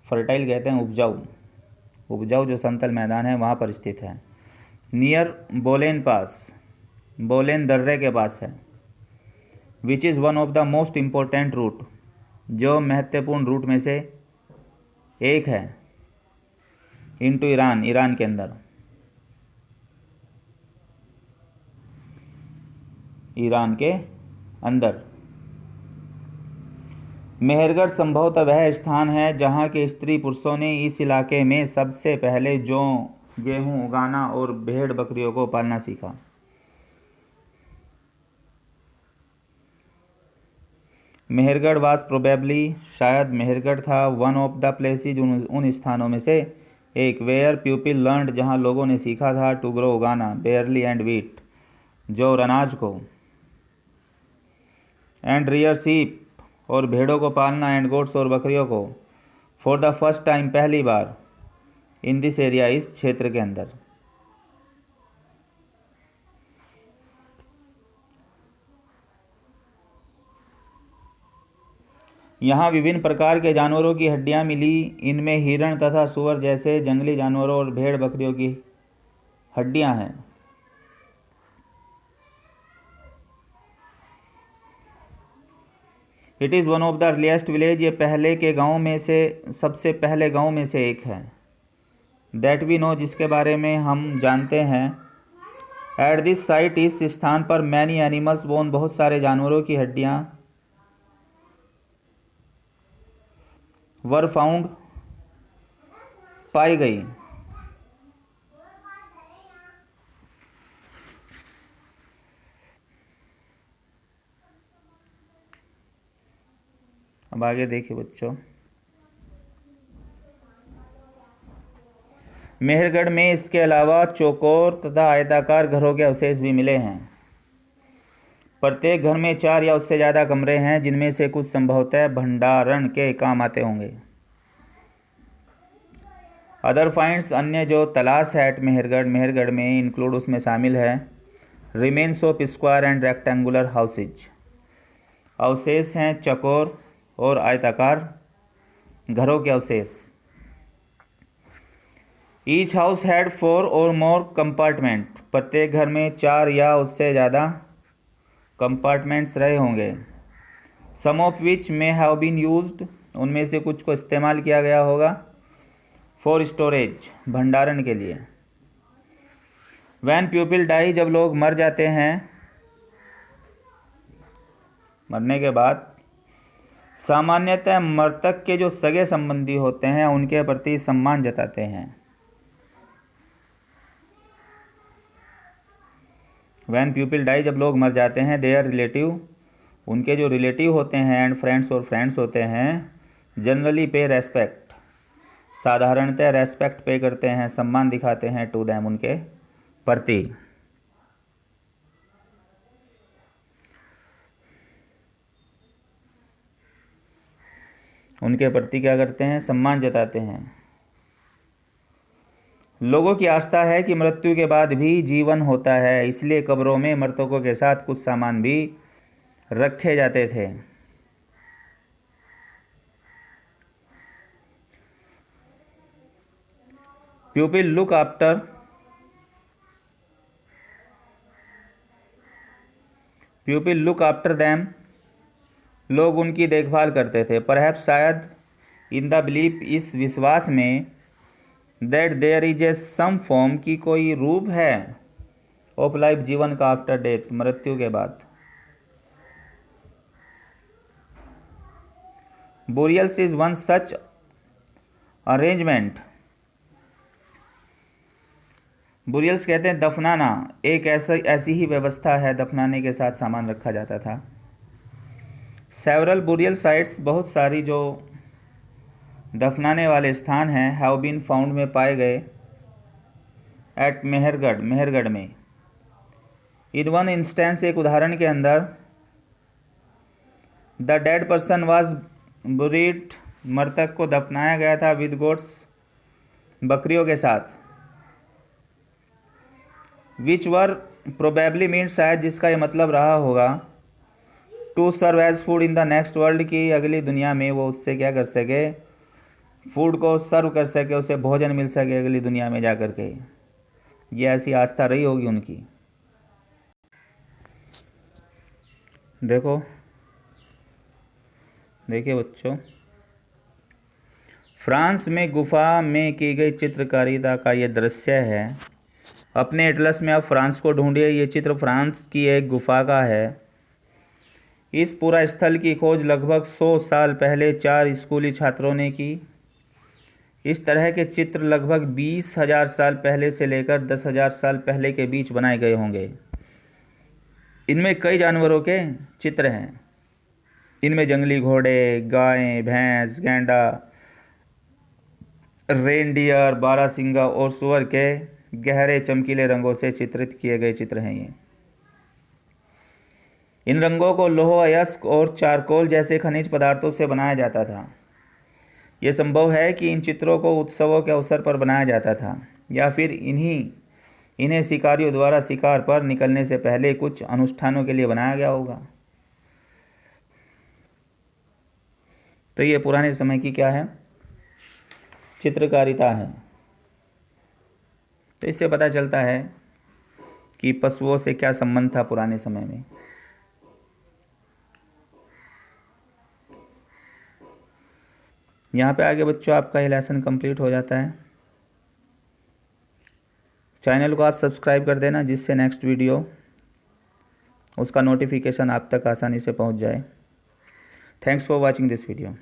फर्टाइल कहते हैं उपजाऊ जो समतल मैदान है वहाँ पर स्थित है। नियर बोलेन पास, बोलेन दर्रे के पास है। Which is one of the most important route, जो महत्वपूर्ण रूट में से एक है, इनटू ईरान, ईरान के अंदर, ईरान के अंदर। मेहरगढ़ संभवतः वह स्थान है जहाँ के स्त्री पुरुषों ने इस इलाके में सबसे पहले जौ, गेहूं उगाना और भेड़ बकरियों को पालना सीखा। मेहरगढ़ वाज प्रोबेबली, शायद मेहरगढ़ था, वन ऑफ द प्लेसेज, उन स्थानों में से एक, वेयर पीपल लर्नड, जहाँ लोगों ने सीखा था, टू ग्रो, उगाना, बेयरली एंड वीट, जौ और अनाज को, एंड रियर सीप, और भेड़ों को पालना, एंड गोट्स, और बकरियों को, फॉर द फर्स्ट टाइम, पहली बार, इन दिस एरिया, इस क्षेत्र के अंदर। यहाँ विभिन्न प्रकार के जानवरों की हड्डियाँ मिली, इनमें हिरण तथा सुअर जैसे जंगली जानवरों और भेड़ बकरियों की हड्डियाँ हैं। It is one of the earliest village, ये पहले के गाँव में से, सबसे पहले गाँव में से एक है। दैट वी नो, जिसके बारे में हम जानते हैं। एट दिस साइट, इस स्थान पर, मैनी एनिमल्स बोन, बहुत सारे जानवरों की हड्डियाँ, वर फाउंड, पाई गई। अब आगे देखिए बच्चों, मेहरगढ़ में इसके अलावा चौकोर तथा आयताकार घरों के अवशेष भी मिले हैं। प्रत्येक घर में 4 या उससे ज़्यादा कमरे हैं, जिनमें से कुछ संभवतः भंडारण के काम आते होंगे। अदर फाइंड्स, अन्य जो तलाश है एट मेहरगढ़ में, इंक्लूड, उसमें शामिल है, remains of square and rectangular houses, अवशेष हैं चौकोर और आयताकार घरों के अवशेष। ईच हाउस हैड 4 और मोर कंपार्टमेंट, प्रत्येक घर में 4 या उससे ज़्यादा कंपार्टमेंट्स रहे होंगे। Some of which may have been used, उनमें से कुछ को इस्तेमाल किया गया होगा, फॉर स्टोरेज, भंडारण के लिए। व्हेन पीपल डाई, जब लोग मर जाते हैं, मरने के बाद, सामान्यतः मृतक के जो सगे संबंधी होते हैं उनके प्रति सम्मान जताते हैं। When people die, जब लोग मर जाते हैं, their relative, उनके जो रिलेटिव होते हैं एंड फ्रेंड्स और फ्रेंड्स होते हैं, जनरली पे रेस्पेक्ट, साधारणतः रेस्पेक्ट पे करते हैं, सम्मान दिखाते हैं टू दैम, उनके प्रति। उनके प्रति क्या करते हैं? सम्मान जताते हैं। लोगों की आस्था है कि मृत्यु के बाद भी जीवन होता है, इसलिए कब्रों में मृतकों के साथ कुछ सामान भी रखे जाते थे। पीपल लुक आफ्टर दैम, लोग उनकी देखभाल करते थे। परहैप्स, शायद, इन द बिलीफ, इस विश्वास में, that there is a some form, की कोई रूप है, ऑफ लाइफ, जीवन का, आफ्टर डेथ, मृत्यु के बाद। बुरियल्स इज वन सच अरेंजमेंट, बुरियल्स कहते हैं दफनाना, एक ऐसी ही व्यवस्था है, दफनाने के साथ सामान रखा जाता था। सेवरल बुरियल साइट्स, बहुत सारी जो दफनाने वाले स्थान हैं, हैव बीन फाउंड, में पाए गए, एट मेहरगढ़, मेहरगढ़ में। इन वन इंस्टेंस, एक उदाहरण के अंदर, द डेड पर्सन वाज बुरीड, मृतक को दफनाया गया था, विद गोट्स, बकरियों के साथ, विच वर प्रोबेबली मीन, शायद, जिसका ये मतलब रहा होगा, to serve as food in the next world, की अगली दुनिया में वो उससे क्या कर सके, फूड को सर्व कर सके, उसे भोजन मिल सके अगली दुनिया में जा कर के। ये ऐसी आस्था रही होगी उनकी। देखिए बच्चों, फ्रांस में गुफा में की गई चित्रकारिता का ये दृश्य है। अपने एटलस में आप फ्रांस को ढूंढिए। ये चित्र फ्रांस की एक गुफा का है। इस पूरा स्थल की खोज लगभग 100 साल पहले 4 स्कूली छात्रों ने की। इस तरह के चित्र लगभग 20,000 साल पहले से लेकर 10,000 साल पहले के बीच बनाए गए होंगे। इनमें कई जानवरों के चित्र हैं। इनमें जंगली घोड़े, गायें, भैंस, गैंडा, रेनडियर, बारहसिंगा और सूअर के गहरे चमकीले रंगों से चित्रित किए गए चित्र हैं ये। इन रंगों को लौह अयस्क और चारकोल जैसे खनिज पदार्थों से बनाया जाता था। ये संभव है कि इन चित्रों को उत्सवों के अवसर पर बनाया जाता था, या फिर इन्हें शिकारियों द्वारा शिकार पर निकलने से पहले कुछ अनुष्ठानों के लिए बनाया गया होगा। तो ये पुराने समय की क्या है? चित्रकारिता है। तो इससे पता चलता है कि पशुओं से क्या संबंध था पुराने समय में। यहाँ पे आगे बच्चों आपका ये लेसन कंप्लीट हो जाता है। चैनल को आप सब्सक्राइब कर देना, जिससे नेक्स्ट वीडियो उसका नोटिफिकेशन आप तक आसानी से पहुँच जाए। Thanks for watching this video.